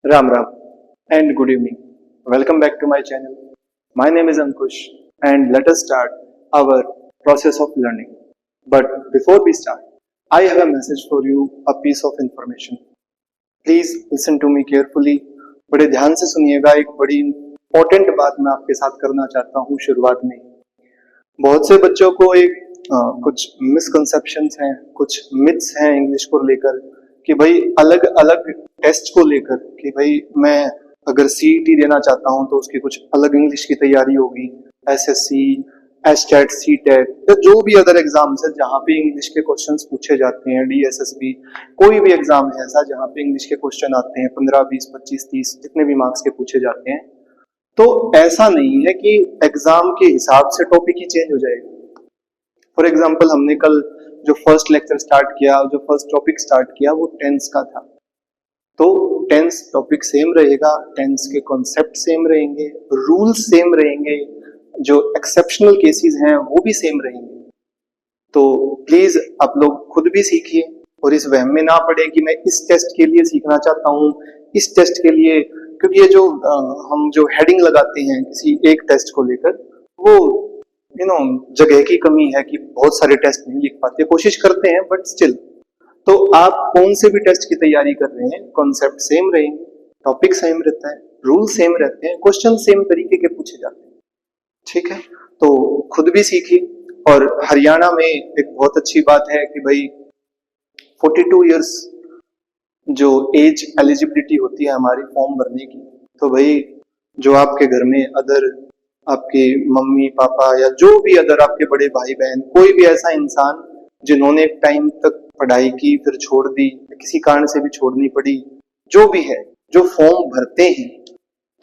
Ram Ram and good evening. Welcome back to my channel. My name is Ankush and let us start our process of learning. But before we start, I have a message for you, a piece of information. Please listen to me carefully. बड़े ध्यान से सुनिएगा, एक बड़ी important बात मैं आपके साथ करना चाहता हूँ शुरुआत में। बहुत से बच्चों को कुछ मिसकंसेप्शंस हैं, कुछ मिथ्स हैं इंग्लिश को लेकर कि भाई अलग अलग टेस्ट को लेकर कि भाई मैं अगर सीईटी देना चाहता हूं तो उसकी कुछ अलग इंग्लिश की तैयारी होगी, एसएससी, एसटेट, सीटेट या जो भी अदर एग्जाम्स है जहां पे इंग्लिश के क्वेश्चंस पूछे जाते हैं, डीएसएसबी, कोई भी एग्जाम है ऐसा जहां पे इंग्लिश के क्वेश्चन आते हैं 15, 20, 25, 30 जितने भी मार्क्स के पूछे जाते हैं। तो ऐसा नहीं है कि एग्जाम के हिसाब से टॉपिक ही चेंज हो जाएगा। फॉर एग्जाम्पल, हमने कल जो फर्स्ट लेक्चर स्टार्ट किया, जो फर्स्ट टॉपिक स्टार्ट किया वो टेंस का था। तो टेंस टॉपिक सेम रहेगा, टेंस के कॉन्सेप्ट सेम रहेंगे, रूल्स सेम रहेंगे, जो एक्सेप्शनल केसेस हैं वो भी सेम रहेंगे। तो प्लीज आप लोग खुद भी सीखिए और इस वहम में ना पड़े कि मैं इस टेस्ट के लिए सीखना चाहता हूँ, इस टेस्ट के लिए, क्योंकि ये जो हम जो हेडिंग लगाते हैं किसी एक टेस्ट को लेकर, वो जगह की कमी है कि बहुत सारे टेस्ट नहीं लिख पाते, कोशिश करते हैं बट स्टिल। तो आप कौन से भी टेस्ट की तैयारी कर रहे हैं, कॉन्सेप्ट सेम रहेंगे, टॉपिक सेम रहता है, रूल सेम रहते हैं, क्वेश्चन सेम तरीके के पूछे जाते हैं। ठीक है, तो खुद भी सीखिए। और हरियाणा में एक बहुत अच्छी बात है कि भाई 42 इयर्स जो एज एलिजिबिलिटी होती है हमारी फॉर्म भरने की, तो भाई जो आपके घर में अदर आपके मम्मी पापा या जो भी अदर आपके बड़े भाई बहन, कोई भी ऐसा इंसान जिन्होंने एक टाइम तक पढ़ाई की फिर छोड़ दी, किसी कारण से भी छोड़नी पड़ी, जो भी है, जो फॉर्म भरते हैं,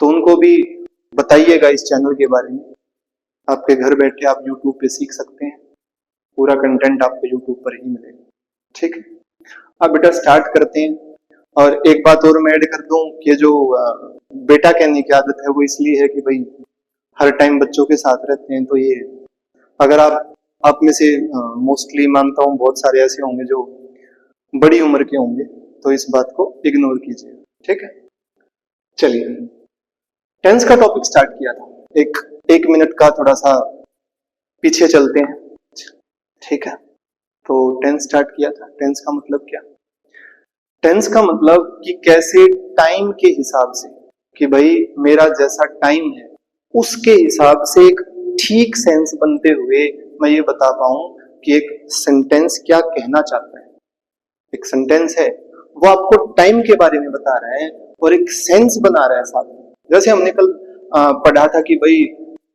तो उनको भी बताइएगा इस चैनल के बारे में। आपके घर बैठे आप YouTube पे सीख सकते हैं, पूरा कंटेंट आपको YouTube पर ही मिलेगा। ठीक है, अब बेटा स्टार्ट करते हैं। और एक बात और मैं ऐड कर दूं कि जो बेटा कहने की आदत है वो इसलिए है कि भाई हर टाइम बच्चों के साथ रहते हैं, तो ये अगर आप में से मोस्टली मानता हूँ बहुत सारे ऐसे होंगे जो बड़ी उम्र के होंगे, तो इस बात को इग्नोर कीजिए। ठीक है, चलिए टेंस का टॉपिक स्टार्ट किया था, एक मिनट का थोड़ा सा पीछे चलते हैं। ठीक है, तो टेंस स्टार्ट किया था। टेंस का मतलब क्या? टेंस का मतलब कि कैसे टाइम के हिसाब से, कि भाई मेरा जैसा टाइम है उसके हिसाब से एक ठीक सेंस बनते हुए मैं ये बता पाऊं कि एक सेंटेंस क्या कहना चाहता है। एक सेंटेंस है वो आपको टाइम के बारे में बता रहा है और एक सेंस बना रहा है साथ में। जैसे हमने कल पढ़ा था कि भाई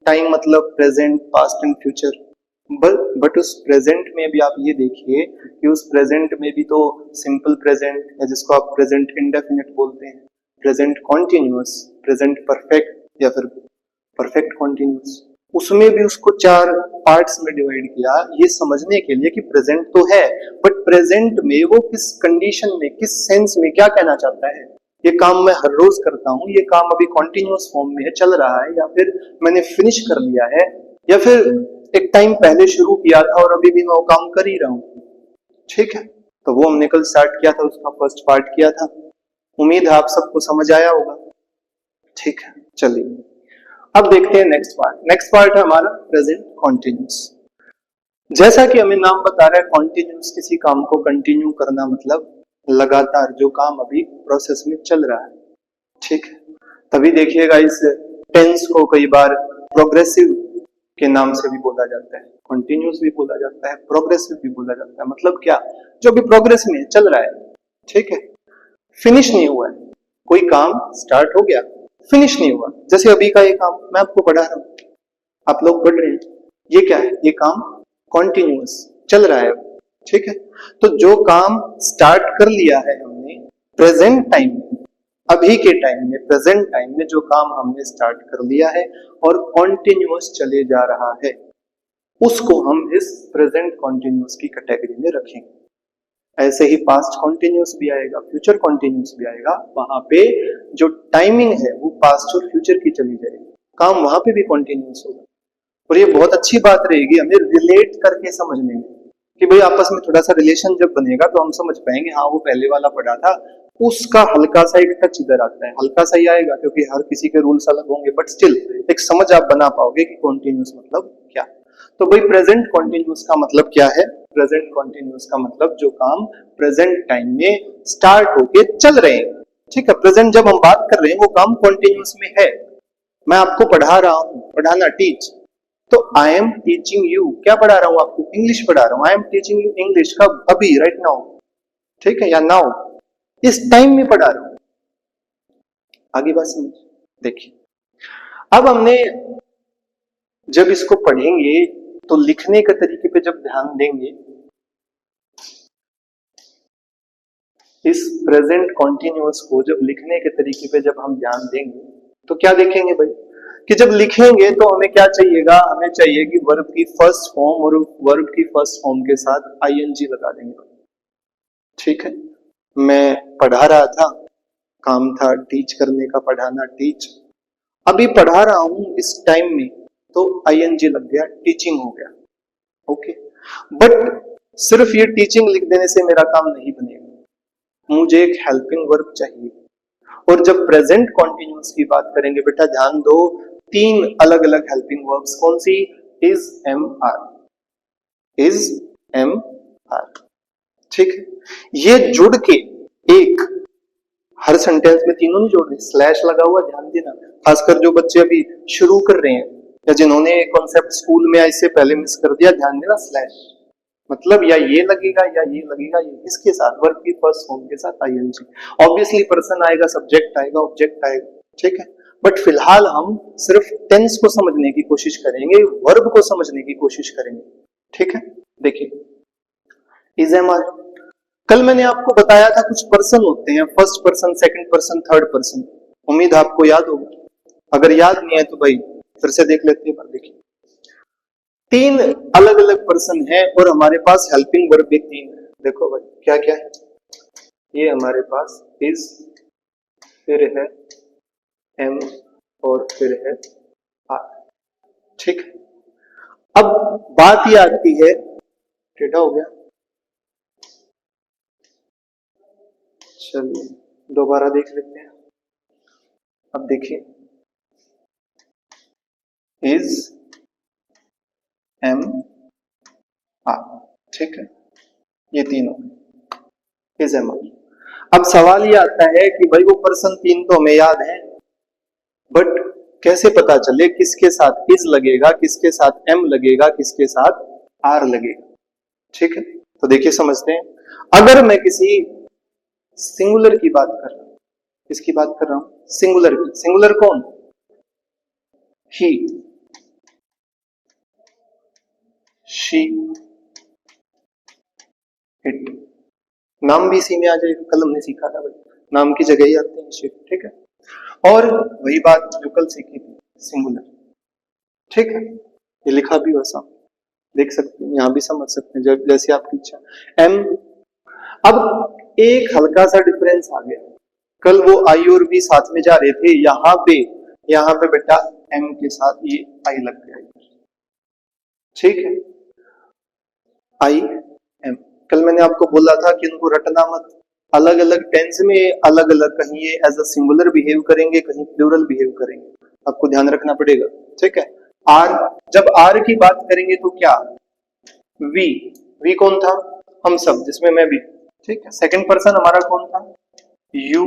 टाइम मतलब present, past and future, but उस प्रेजेंट में भी आप ये देखिए कि उस प्रेजेंट में भी तो सिंपल प्रेजेंट है जिसको आप प्रेजेंट इंडेफिनिट बोलते हैं, प्रेजेंट कॉन्टिन्यूअस, प्रेजेंट परफेक्ट या फिर परफेक्ट कॉन्टिन्यूअस, उसमें भी उसको 4 पार्ट्स में डिवाइड किया ये समझने के लिए कि प्रेजेंट तो है बट प्रेजेंट में वो किस कंडीशन में, किस सेंस में क्या कहना चाहता है। ये काम मैं हर रोज करता हूँ, ये काम अभी कॉन्टिन्यूअस फॉर्म में है, चल रहा है, या फिर मैंने फिनिश कर लिया है, या फिर एक टाइम पहले शुरू किया था और अभी भी मैं वो काम कर ही रहा हूँ। ठीक है, तो वो हमने कल स्टार्ट किया था, उसका फर्स्ट पार्ट किया था। उम्मीद है आप सबको समझ आया होगा। ठीक है, चलिए अब देखते हैं नेक्स्ट पार्ट। नेक्स्ट पार्ट है हमारा प्रेजेंट कॉन्टिन्यूअस। जैसा कि हमें नाम बता रहा है, कॉन्टिन्यूअस किसी काम को कंटिन्यू करना, मतलब लगातार जो काम अभी प्रोसेस में चल रहा है। ठीक है, तभी देखिएगा इस टेंस को कई बार प्रोग्रेसिव के नाम से भी बोला जाता है, कॉन्टिन्यूअस भी बोला जाता है, प्रोग्रेसिव भी बोला जाता है। मतलब क्या? जो भी प्रोग्रेस में चल रहा है। ठीक है, फिनिश नहीं हुआ है, कोई काम स्टार्ट हो गया, फिनिश नहीं हुआ। जैसे अभी का ये काम मैं आपको पढ़ा रहा हूं, आप लोग पढ़ रहे हैं, ये क्या है? ये काम कॉन्टिन्यूअस चल रहा है। ठीक है, तो जो काम स्टार्ट कर लिया है हमने प्रेजेंट टाइम में, अभी के टाइम में, प्रेजेंट टाइम में जो काम हमने स्टार्ट कर लिया है और कॉन्टिन्यूअस चले जा रहा है, उसको हम इस प्रेजेंट कॉन्टिन्यूअस की कैटेगरी में रखेंगे। ऐसे ही पास्ट कॉन्टिन्यूअस भी आएगा, फ्यूचर कॉन्टिन्यूअस भी आएगा, वहां पे जो टाइमिंग है वो पास्ट और फ्यूचर की चली जाएगी, काम वहां पे भी कॉन्टिन्यूअस होगा। और ये बहुत अच्छी बात रहेगी हमें रिलेट करके समझने में कि भाई आपस में थोड़ा सा रिलेशन जब बनेगा तो हम समझ पाएंगे, हाँ वो पहले वाला पढ़ा था उसका हल्का सा एक टच इधर आता है, हल्का सा ही आएगा क्योंकि हर किसी के रूल्स अलग होंगे, बट स्टिल एक समझ आप बना पाओगे कि कॉन्टिन्यूस मतलब क्या। तो भाई प्रेजेंट कॉन्टिन्यूस का मतलब क्या है? प्रेजेंट कॉन्टिन्यूस का मतलब जो काम प्रेजेंट टाइम में स्टार्ट होके चल रहे हैं, ठीक है। प्रेजेंट जब हम बात कर रहे हैं वो काम कॉन्टिन्यूस में है। मैं आपको पढ़ा रहा हूं, पढ़ाना टीच, तो आई एम टीचिंग यू, क्या पढ़ा रहा हूं आपको? इंग्लिश पढ़ा रहा हूं। I am teaching you English, कब? अभी, राइट नाउ, ठीक है, या नाउ, इस टाइम में पढ़ा रहा हूं। आगे बात समझ, देखिए अब हमने जब इसको पढ़ेंगे तो लिखने के तरीके पे जब ध्यान देंगे, इस प्रेजेंट कॉन्टिन्यूअस को जब लिखने के तरीके पे जब हम ध्यान देंगे तो क्या देखेंगे भाई कि जब लिखेंगे तो हमें क्या चाहिएगा? हमें चाहिए कि वर्ब की फर्स्ट फॉर्म और वर्ब की फर्स्ट फॉर्म के साथ आईएनजी लगा देंगे, ठीक है। मैं पढ़ा रहा था, काम था टीच करने का, पढ़ाना टीच, अभी पढ़ा रहा हूं इस टाइम में, तो आईएनजी लग गया, टीचिंग हो गया, ओके। बट सिर्फ ये टीचिंग लिख देने से मेरा काम नहीं बनेगा, मुझे एक हेल्पिंग वर्ब चाहिए। और जब प्रेजेंट कॉन्टिन्यूअस की बात करेंगे बेटा ध्यान दो, तीन अलग अलग हेल्पिंग वर्ब्स, कौन सी? Is, am, are, is, am, are, ठीक है। ये जुड़ के एक, हर सेंटेंस में तीनों नहीं जोड़ रहे, स्लैश लगा हुआ, ध्यान देना, खासकर जो बच्चे अभी शुरू कर रहे हैं या जिन्होंने कॉन्सेप्ट स्कूल में इससे पहले मिस कर दिया, ध्यान देना, स्लैश मतलब या ये लगेगा या ये लगेगा, ये किसके साथ? वर्ब की फर्स्ट फॉर्म के साथ आईएनजी। ऑब्वियसली पर्सन आएगा, सब्जेक्ट आएगा, ऑब्जेक्ट आएगा, ठीक है। बट फिलहाल हम सिर्फ टेंस को समझने की कोशिश करेंगे, वर्ब को समझने की कोशिश करेंगे, ठीक है। देखिए इज, एम, आर, कल मैंने आपको बताया था कुछ पर्सन होते हैं, first person, second person, third person, उम्मीद आपको याद होगा। अगर याद नहीं है तो भाई फिर से देख लेते हैं। देखिए तीन अलग अलग पर्सन है और हमारे पास हेल्पिंग वर्ब भी तीन है। देखो भाई क्या क्या है, ये हमारे पास इज, फिर है एम और फिर है आर, ठीक। अब बात ये आती है, टेढ़ा हो गया, चलिए दोबारा देख लेते हैं। अब देखिए इज, एम, आर, ठीक है, ये तीनों इज, एम, आर। अब सवाल ये आता है कि भाई वो पर्सन तीन तो हमें याद है, बट कैसे पता चले किसके साथ इज लगेगा, किसके साथ एम लगेगा, किसके साथ आर लगेगा, ठीक है। तो देखिए समझते हैं, अगर मैं किसी सिंगुलर की बात कर रहा हूं, किसकी बात कर रहा हूं? सिंगुलर की। सिंगुलर कौन? ही, शी, इट, नाम भी इसी में आ जाएगा, कल हमने सीखा था भाई, नाम की जगह ही आते हैं शिट, ठीक है। और वही बात जो कल सीखी थी, सिंगुलर, ठीक है। ये लिखा भी वैसा देख सकते हैं, यहां भी समझ सकते हैं जैसे आपकी इच्छा। एम, अब एक हल्का सा डिफरेंस आ गया, कल वो आई और बी साथ में जा रहे थे, यहां पे बेटा एम के साथ ये आई लग गया, ठीक है, आई, एम। कल मैंने आपको बोला था कि इनको रटना मत, अलग अलग टेंस में अलग अलग, कहीं ये एज अ सिंगुलर बिहेव करेंगे, कहीं प्लूरल बिहेव करेंगे, आपको ध्यान रखना पड़ेगा, ठीक है। आर, जब आर की बात करेंगे तो क्या? वी, वी कौन था? हम सब, जिसमें मैं भी, ठीक है। सेकंड पर्सन हमारा कौन था? यू।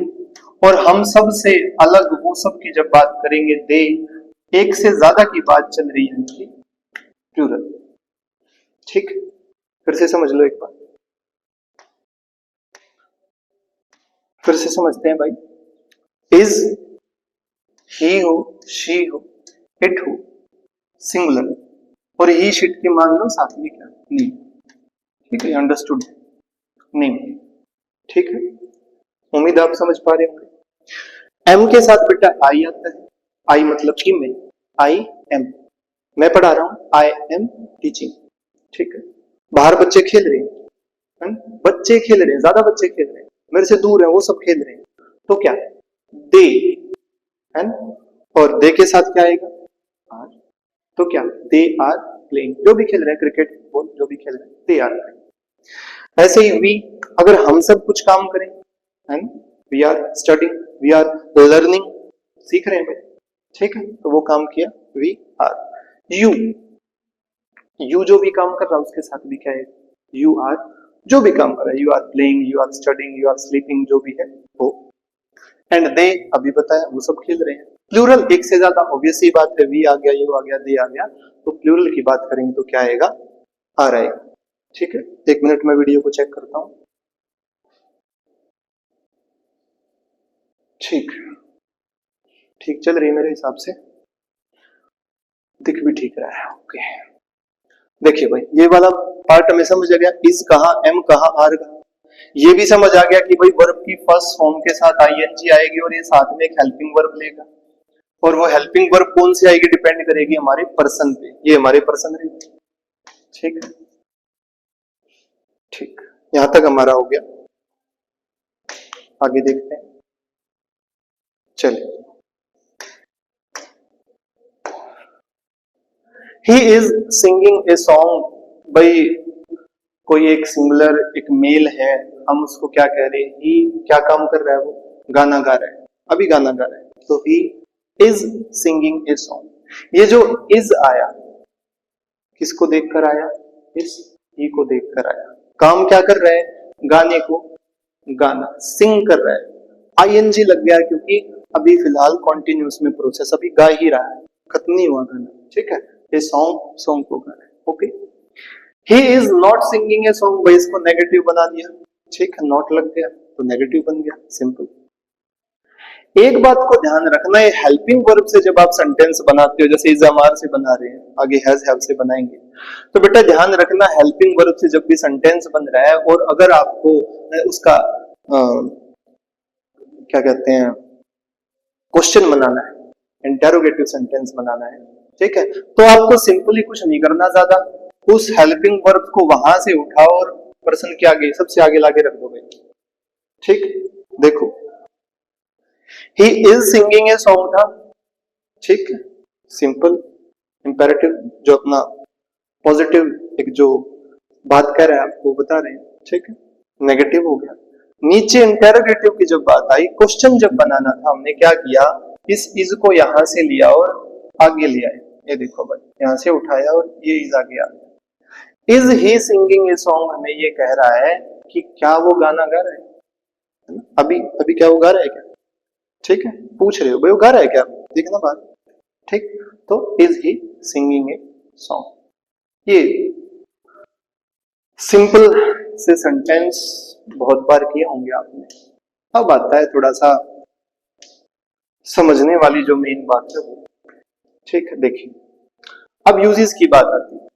और हम सब से अलग वो सब की जब बात करेंगे दे, एक से ज्यादा की बात चल रही है प्लूरल, ठीक। फिर से समझ लो एक बार, फिर से समझते हैं भाई, इज, ही हो, शी हो, इट हो, सिंगुलर, और ही शिट की मान लो साथ में क्या? नहीं, ठीक है, अंडरस्टूड, नहीं, ठीक है। उम्मीद आप समझ पा रहे होंगे। एम के साथ बेटा आई आता है, आई मतलब कि मैं, आई एम, मैं पढ़ा रहा हूं, आई एम टीचिंग, ठीक है। बाहर बच्चे खेल रहे हैं, बच्चे खेल रहे हैं, ज्यादा बच्चे खेल रहे हैं, मेरे से दूर है वो सब खेल रहे हैं, तो क्या? दे, है ना, और दे के साथ क्या आएगा? आर, तो क्या? दे आर प्लेइंग, जो भी खेल रहे हैं, क्रिकेट, फुटबॉल, जो भी खेल रहे हैं, दे आर प्लेइंग। ऐसे ही वी, अगर हम सब कुछ काम करें, है ना, we are studying, we are learning, सीख रहे हैं भाई, ठीक है। तो वो काम किया वी आर। यू जो भी काम कर रहा है उसके साथ भी क्या है, यू आर, जो भी काम कर रहा है, you are playing, you are studying, you are sleeping, जो भी है वो। एंड दे, अभी बताया, वो सब खेल रहे हैं। प्लूरल एक से ज्यादा, ऑब्वियस ही बात है, वी आ गया, यू आ गया, दे आ गया, तो प्लूरल की बात करेंगे तो क्या आएगा, आर आएगा, ठीक है। एक मिनट में वीडियो को चेक करता हूं। ठीक ठीक चल रही है मेरे हिसाब से, दिख भी ठीक रहा है, ओके। देखिए भाई, ये वाला पार्ट हमें समझ आ गया, इज कहा, एम कहा, आर कहा। ये भी समझ आ गया कि भाई वर्ब की फर्स्ट फॉर्म के साथ आईएनजी आएगी और ये साथ में एक हेल्पिंग वर्ब लेगा, और वो हेल्पिंग वर्ब कौन सी आएगी डिपेंड करेगी हमारे पर्सन पे, ये हमारे पर्सन रहेगी, ठीक है। ठीक, यहां तक हमारा हो गया, आगे देखते हैं। चलिए, he is singing a song, भाई कोई एक सिंगुलर, एक मेल है, हम उसको क्या कह रहे हैं, ही क्या काम कर रहा है, वो गाना गा रहा है, अभी गाना गा रहा है, तो he is singing a song. ये जो इज आया, किसको देखकर आया, इस ही को देखकर आया। काम क्या कर रहा है, गाने को गाना, सिंग कर रहा है, आईएनजी लग गया क्योंकि अभी फिलहाल कॉन्टिन्यूस में प्रोसेस, अभी गा ही रहा है, खत्म नहीं हुआ गाना, ठीक है। ये सॉन्ग को गा रहा है, okay. He is not singing a song, भाई इसको नेगेटिव बना दिया, ठीक है, नॉट लग गया तो नेगेटिव बन गया, सिंपल। एक बात को ध्यान रखना है, हेल्पिंग वर्ब से जब आप सेंटेंस बनाते हो, जैसे इज एम आर से बना रहे हैं, आगे हैज हैव से बनाएंगे, तो बेटा ध्यान रखना, हेल्पिंग वर्ब से जब भी सेंटेंस बन रहा है, और अगर आपको उसका क्या कहते हैं, क्वेश्चन बनाना है, इंटेरोगेटिव सेंटेंस बनाना है, ठीक है, तो आपको सिंपली कुछ नहीं करना ज्यादा, उस हेल्पिंग वर्ब को वहां से उठाओ और पर्सन के आगे, सबसे आगे लाके रख दो भाई, ठीक। देखो, he is singing a song था, ठीक, सिंपल इंपेरेटिव, जो अपना पॉजिटिव एक जो बात कर रहा है आपको बता रहे हैं, ठीक है, नेगेटिव हो गया। नीचे इंटेरोगेटिव की जब बात आई, क्वेश्चन जब बनाना था, हमने क्या किया, इस इज को यहां से लिया और आगे ले आए, ये देखो भाई, यहां से उठाया और ये इज आगे आ गया। Is he singing a song हमें ये कह रहा है कि क्या वो गाना गा रहा है, अभी अभी क्या वो गा रहा है क्या, ठीक है, पूछ रहे हो भाई वो गा रहा है क्या, देखना बात, ठीक। तो is he singing a song, ये सिंपल से सेंटेंस बहुत बार किए होंगे आपने। अब आता है थोड़ा सा समझने वाली जो मेन बात है वो, ठीक है। देखिए, अब यूजेस की बात आती है।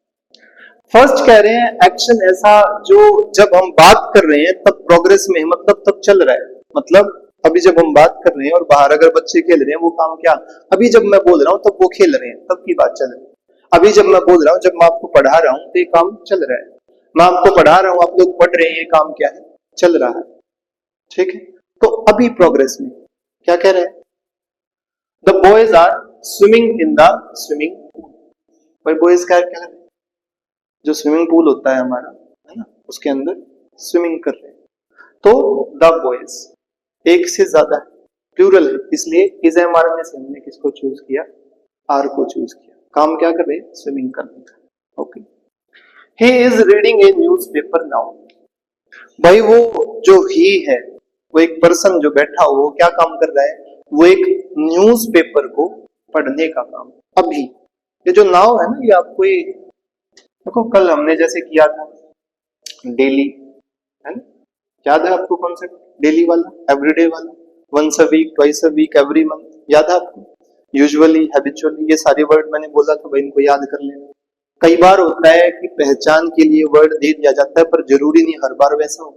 फर्स्ट कह रहे हैं एक्शन ऐसा जो जब हम बात कर रहे हैं तब प्रोग्रेस में, मतलब तब चल रहा है, मतलब अभी जब हम बात कर रहे हैं और बाहर अगर बच्चे खेल रहे हैं, वो काम क्या, अभी जब मैं बोल रहा हूं तब वो खेल रहे हैं, तब की बात चल रही है। अभी जब मैं बोल रहा हूं, जब मैं आपको पढ़ा रहा हूं तो ये काम चल रहा है, मैं आपको पढ़ा रहा हूं, आप लोग पढ़ रहे हैं, ये काम क्या है, चल रहा है, ठीक है। तो अभी प्रोग्रेस में क्या कह रहे हैं, the boys are swimming in the swimming pool, भाई बॉयज क्या कह रहे हैं, जो स्विमिंग पूल होता है हमारा, है ना, उसके अंदर स्विमिंग कर रहे हैं। तो द बॉयज एक से ज्यादा है, प्लूरल है, इसलिए इज एम आर में से हमने किसको चूज किया, आर को चूज किया। काम क्या कर रहे हैं, स्विमिंग करने का, okay. He is reading A newspaper now, भाई वो जो ही है, वो एक पर्सन जो बैठा हो, वो क्या काम कर रहा है, वो एक न्यूज़पेपर को पढ़ने का काम। अभी ये जो नाउ है ना, ये आपको ये देखो, कल हमने जैसे किया था डेली, है ना, याद है आपको कॉन्सेप्ट, डेली वाला, एवरीडे वाला, once a week, twice a week, every month, याद है आपको, यूजुअली, हैबिचुअली, ये सारे वर्ड मैंने बोला था भाई, इनको याद कर लेना। कई बार होता है कि पहचान के लिए वर्ड दे दिया जाता है, पर जरूरी नहीं हर बार वैसा हो,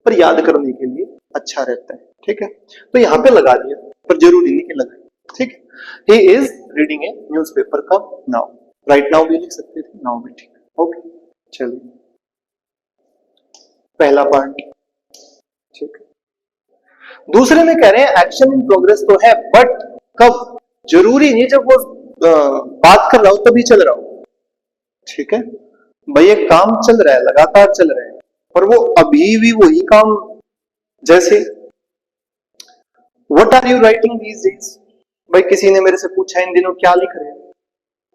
पर याद करने के लिए अच्छा रहता है, ठीक है। तो यहाँ पे लगा दिया, पर जरूरी नहीं कि लगाए, ठीक है। He is reading A newspaper का नाउ, राइट नाउ भी लिख सकते थे, नाउ भी ठीक, ओके। चलिए, पहला पार्ट, ठीक है। दूसरे में कह रहे हैं एक्शन इन प्रोग्रेस तो है, बट कब, जरूरी नहीं जब वो बात कर रहा हो तभी चल रहा हो, ठीक है। भाई एक काम चल रहा है, लगातार चल रहा है, पर वो अभी भी वही काम, जैसे what are you writing these days? भाई किसी ने मेरे से पूछा इन दिनों क्या लिख रहे हो,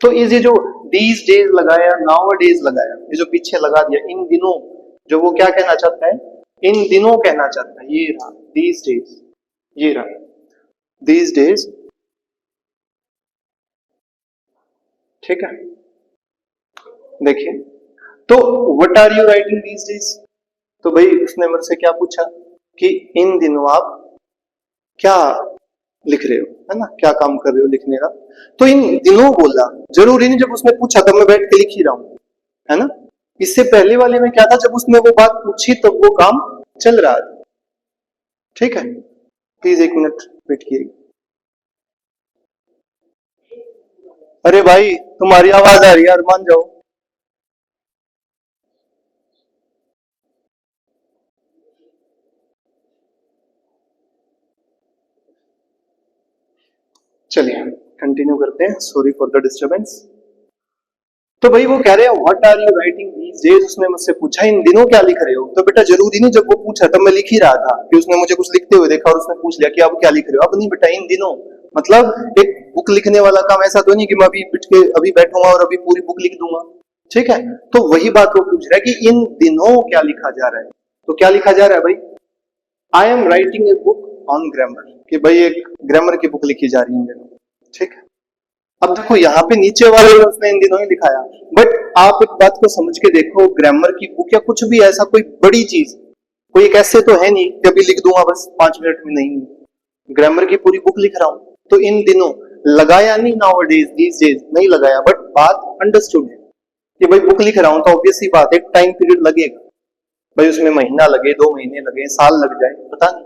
तो ये जो दीज डेज लगाया, नाउ डेज लगाया, ये जो पीछे लगा दिया इन दिनों, जो वो क्या कहना चाहता है, इन दिनों कहना चाहता है, ये रहा दीज डेज, ये रहा दीज डेज, ठीक है। देखिए, तो what are you writing these days, तो भाई उसने मेरे से क्या पूछा कि इन दिनों आप क्या लिख रहे हो, है ना, क्या काम कर रहे हो लिखने का। तो इन दिनों बोला, जरूरी नहीं जब उसने पूछा तब मैं बैठ के लिख ही रहा हूं, है ना। इससे पहले वाले में क्या था, जब उसने वो बात पूछी तब वो काम चल रहा था, ठीक है। प्लीज एक मिनट वेट कीजिए। अरे भाई तुम्हारी आवाज आ रही है यार, मान जाओ। चलिए कंटिन्यू करते हैं, सॉरी फॉर द डिस्टरबेंस। तो भाई वो कह रहे हैं what are you writing these days, उसने मुझसे पूछा इन दिनों क्या लिख रहे हो। तो बेटा जरूरी नहीं जब वो पूछा तब मैं लिख ही रहा था कि उसने मुझे कुछ लिखते हुए देखा और उसने पूछ लिया कि आप क्या लिख रहे हो। अब नहीं बेटा, इन दिनों मतलब एक बुक लिखने वाला काम ऐसा तो नहीं कि मैं अभी बैठ के अभी बैठूंगा और अभी पूरी बुक लिख दूंगा, ठीक है। तो वही बात वो पूछ रहा है कि इन दिनों क्या लिखा जा रहा है। तो क्या लिखा जा रहा है भाई, I am writing a book on grammar, कि भाई एक ग्रामर की बुक लिखी जा रही है, ठीक है। अब देखो यहाँ पे नीचे वाले में उसने इन दिनों ही दिखाया, बट आप एक बात को समझ के देखो, ग्रामर की बुक या कुछ भी ऐसा कोई बड़ी चीज, कोई एक ऐसे तो है नहीं कि अभी लिख दूंगा बस 5 मिनट में, नहीं, ग्रामर की पूरी बुक लिख रहा हूं। तो इन दिनों लगाया नहीं, नाउ डेज दीज डेज नहीं लगाया, बट बात अंडरस्टूड है कि भाई बुक लिख रहा हूं तो ऑब्वियस सी बात है टाइम पीरियड लगेगा, भाई उसमें महीना लगे, 2 महीने लगे, साल लग जाए, पता नहीं,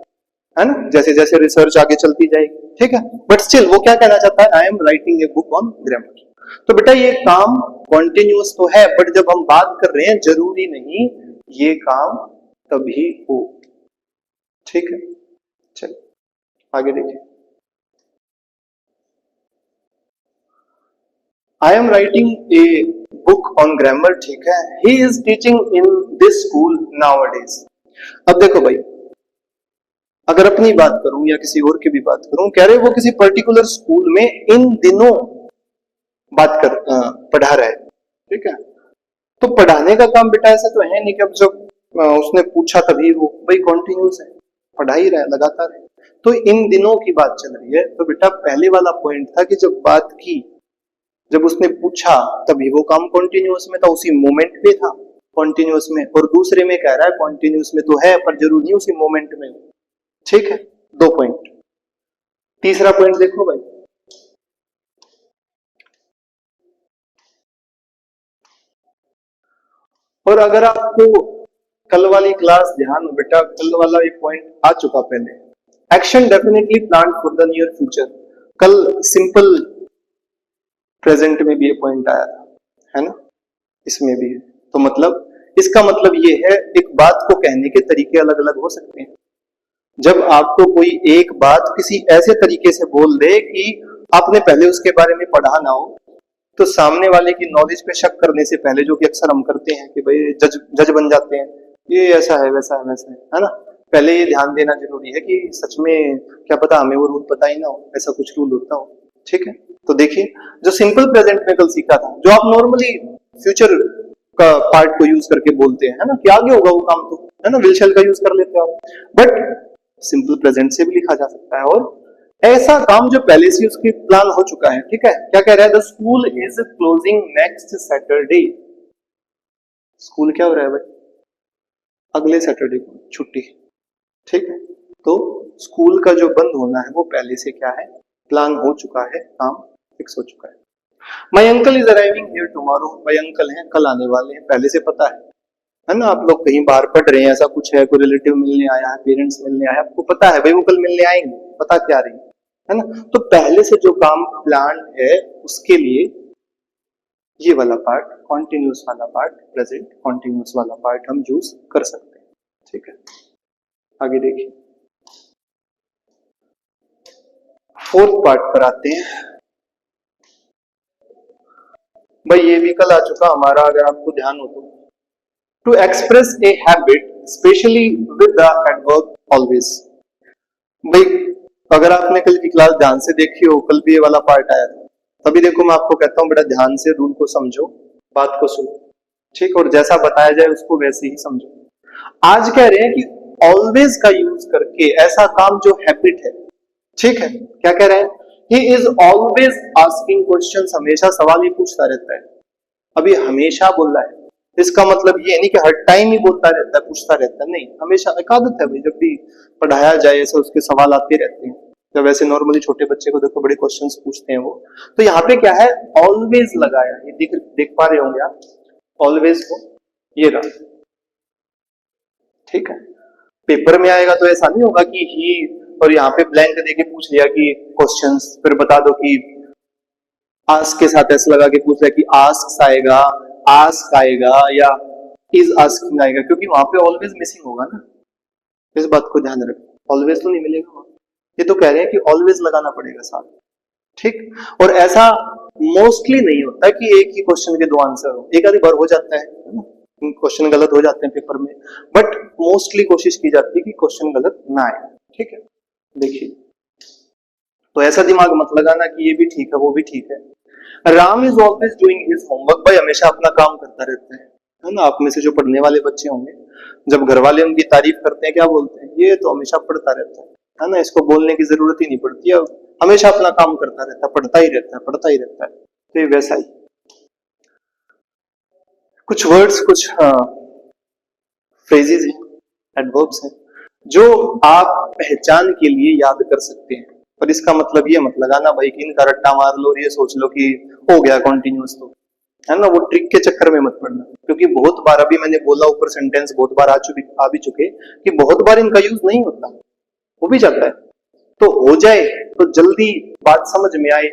है ना, जैसे जैसे रिसर्च आगे चलती जाएगी, ठीक है। बट स्टिल वो क्या कहना चाहता है, I am writing a book on grammar. तो बेटा ये काम कॉन्टिन्यूअस तो है, बट जब हम बात कर रहे हैं जरूरी नहीं ये काम तभी हो, ठीक है। चलिए आगे देखिए, I am writing a book on grammar, ठीक है। He is teaching in this school nowadays. अब देखो भाई, अगर अपनी बात करूं या किसी और की भी बात करूं, कह रहे वो किसी पर्टिकुलर स्कूल में इन दिनों बात कर पढ़ा रहा है, ठीक है। तो पढ़ाने का काम बेटा ऐसा तो है नहीं कि अब जब उसने पूछा तभी वो, भाई कॉन्टिन्यूस है, पढ़ा ही रहा है लगातार है। तो इन दिनों की बात चल रही है, तो बेटा पहले वाला पॉइंट था कि जब बात की, जब उसने पूछा तभी वो काम कॉन्टिन्यूस में था, उसी मोमेंट पे था कॉन्टिन्यूस में, और दूसरे में कह रहा है कॉन्टिन्यूस में तो है पर जरूर नहीं उसी मोमेंट में, ठीक है। 2 पॉइंट। तीसरा पॉइंट देखो भाई, और अगर आपको कल वाली क्लास ध्यान हो बेटा, कल वाला एक पॉइंट आ चुका पहले, action definitely plan for the near future. कल सिंपल प्रेजेंट में भी ये पॉइंट आया था, है ना, इसमें भी है। तो मतलब इसका मतलब ये है, एक बात को कहने के तरीके अलग अलग हो सकते हैं। जब आपको कोई एक बात किसी ऐसे तरीके से बोल दे कि आपने पहले उसके बारे में पढ़ा ना हो, तो सामने वाले की नॉलेज पे शक करने से पहले, जो कि अक्सर हम करते हैं कि भाई जज जज बन जाते हैं, ये ऐसा है वैसा है वैसा है ना, पहले ये ध्यान देना जरूरी है कि सच में क्या पता हमें वो रूल पता ही ना हो, ऐसा कुछ रूल होता हो, ठीक है। तो देखिए, जो सिंपल प्रेजेंट में कल सीखा था, जो आप नॉर्मली फ्यूचर का पार्ट को यूज करके बोलते हैं, है ना, कि आगे होगा वो काम, तो है ना, विल शैल का यूज कर लेते हो आप, बट सिंपल प्रेजेंट से भी लिखा जा सकता है। और ऐसा काम जो पहले से उसकी प्लान हो चुका है, ठीक है। क्या कह रहा है, the school is closing next Saturday. School क्या हो रहा है भाई, अगले सैटरडे को छुट्टी, ठीक है। तो स्कूल का जो बंद होना है वो पहले से क्या है, प्लान हो चुका है, काम फिक्स हो चुका है। My uncle is arriving here tomorrow, my uncle हैं कल आने वाले हैं, पहले से पता है ना। आप लोग कहीं बाहर पढ़ रहे हैं, ऐसा कुछ है, कोई रिलेटिव मिलने आया है, पेरेंट्स मिलने आया, आपको पता है भाई वो कल मिलने आएंगे, पता क्या रही है ना। तो पहले से जो काम प्लान है उसके लिए ये वाला पार्ट, कॉन्टिन्यूस वाला पार्ट, प्रेजेंट कॉन्टिन्यूस वाला पार्ट हम यूज कर सकते हैं, ठीक है। आगे देखिए, फोर्थ पार्ट पर आते हैं भाई। ये भी कल आ चुका हमारा, अगर आपको ध्यान हो तो, to express a habit specially with the adverb always. भाई अगर आपने कल की क्लास ध्यान से देखी हो, कल भी ये वाला पार्ट आया था, तभी देखो मैं आपको कहता हूँ बेटा ध्यान से रूल को समझो, बात को सुनो, ठीक, और जैसा बताया जाए उसको वैसे ही समझो। आज कह रहे हैं कि ऑलवेज का यूज करके ऐसा काम जो हैबिट है, ठीक है, क्या कह रहे हैं, he is always asking questions, हमेशा सवाल ही पूछता रहता है। अभी हमेशा बोल रहा है, इसका मतलब ये नहीं कि हर टाइम ही बोलता रहता है, पूछता रहता है, नहीं, हमेशा एक आदत है भाई, जब भी पढ़ाया जाए ऐसे उसके सवाल आते रहते हैं। जब वैसे नॉर्मली छोटे बच्चे को देखो बड़े क्वेश्चंस पूछते हैं वो, तो यहाँ पे क्या है, ऑलवेज लगाया, ये देख पा रहे होंगे आप, ऑलवेज को, ये रहा, ठीक है। पेपर में आएगा तो ऐसा नहीं होगा कि ही और यहाँ पे ब्लैंक देके पूछ लिया कि क्वेश्चंस, फिर बता दो कि आस्क के साथ ऐसा लगा के पूछ लिया कि आस्क आएगा, आस्क आएगा या इज आस्किंग आएगा, क्योंकि वहां पे ऑलवेज मिसिंग होगा ना, इस बात को ध्यान रखो, ऑलवेज तो नहीं मिलेगा वहां। ये तो कह रहे हैं कि ऑलवेज लगाना पड़ेगा साथ, ठीक। और ऐसा मोस्टली नहीं होता कि एक ही क्वेश्चन के दो आंसर हो, एक आधी बार हो जाता है ना, क्वेश्चन गलत हो जाते हैं पेपर में, बट मोस्टली कोशिश की जाती है कि क्वेश्चन गलत ना आए, ठीक है। देखिए, तो ऐसा दिमाग मत लगाना कि ये भी ठीक है वो भी ठीक है। Ram is always doing his homework, भाई हमेशा अपना काम करता रहता है ना। आप में से जो पढ़ने वाले बच्चे होंगे, जब घर वाले उनकी तारीफ करते हैं क्या बोलते हैं, ये तो हमेशा पढ़ता रहता है ना, इसको बोलने की जरूरत ही नहीं पड़ती है, हमेशा अपना काम करता रहता है, पढ़ता ही रहता है, पढ़ता ही रहता है। तो ये वैसा ही कुछ वर्ड्स, कुछ फ्रेजेस हैं, एडवर्ब्स हैं, जो आप पहचान के लिए याद कर सकते हैं, पर इसका मतलब ये मत लगाना भाई कि इनका रट्टा मार लो और ये सोच लो कि हो गया कॉन्टिन्यूअस, तो है ना, वो ट्रिक के चक्कर में मत पड़ना, क्योंकि बहुत बार, अभी मैंने बोला ऊपर सेंटेंस बहुत बार आ भी चुके कि बहुत बार इनका यूज नहीं होता, हो भी जाता है, तो हो जाए तो जल्दी बात समझ में आए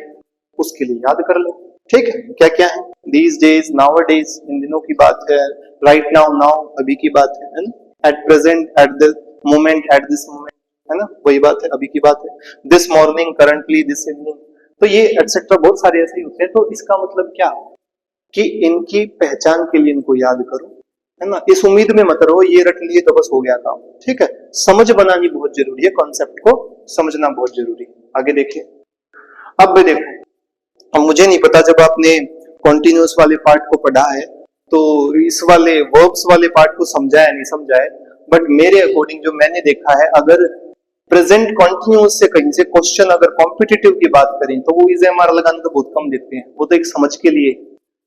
उसके लिए याद कर लो, ठीक है। क्या क्या है, दीज डेज, नाउ डेज, इन दिनों की बात है, राइट नाउ, नाउ अभी की बात है ना, at present, at the moment, at this moment, है ना, वही बात है, अभी की बात है, this morning, currently, this evening, तो ये एटसेट्रा बहुत सारे ऐसे ही होते हैं। तो इसका मतलब क्या कि इनकी पहचान के लिए इनको याद करो, है ना, इस उम्मीद में मत रहो ये रट लिए तो बस हो गया काम, ठीक है। समझ बनानी बहुत जरूरी है, कॉन्सेप्ट को समझना बहुत जरूरी है। आगे देखिए, अब देखो, अब मुझे नहीं पता जब आपने कॉन्टिन्यूअस वाले पार्ट को पढ़ा है तो इस वाले वर्ब्स वाले पार्ट को समझा है नहीं समझा है, बट मेरे अकॉर्डिंग जो मैंने देखा है, अगर प्रेजेंट कॉन्टिन्यूअस से कहीं से क्वेश्चन अगर कॉम्पिटिटिव की बात करें तो वो इज एम आर लगाना तो बहुत कम देते हैं, वो तो एक समझ के लिए,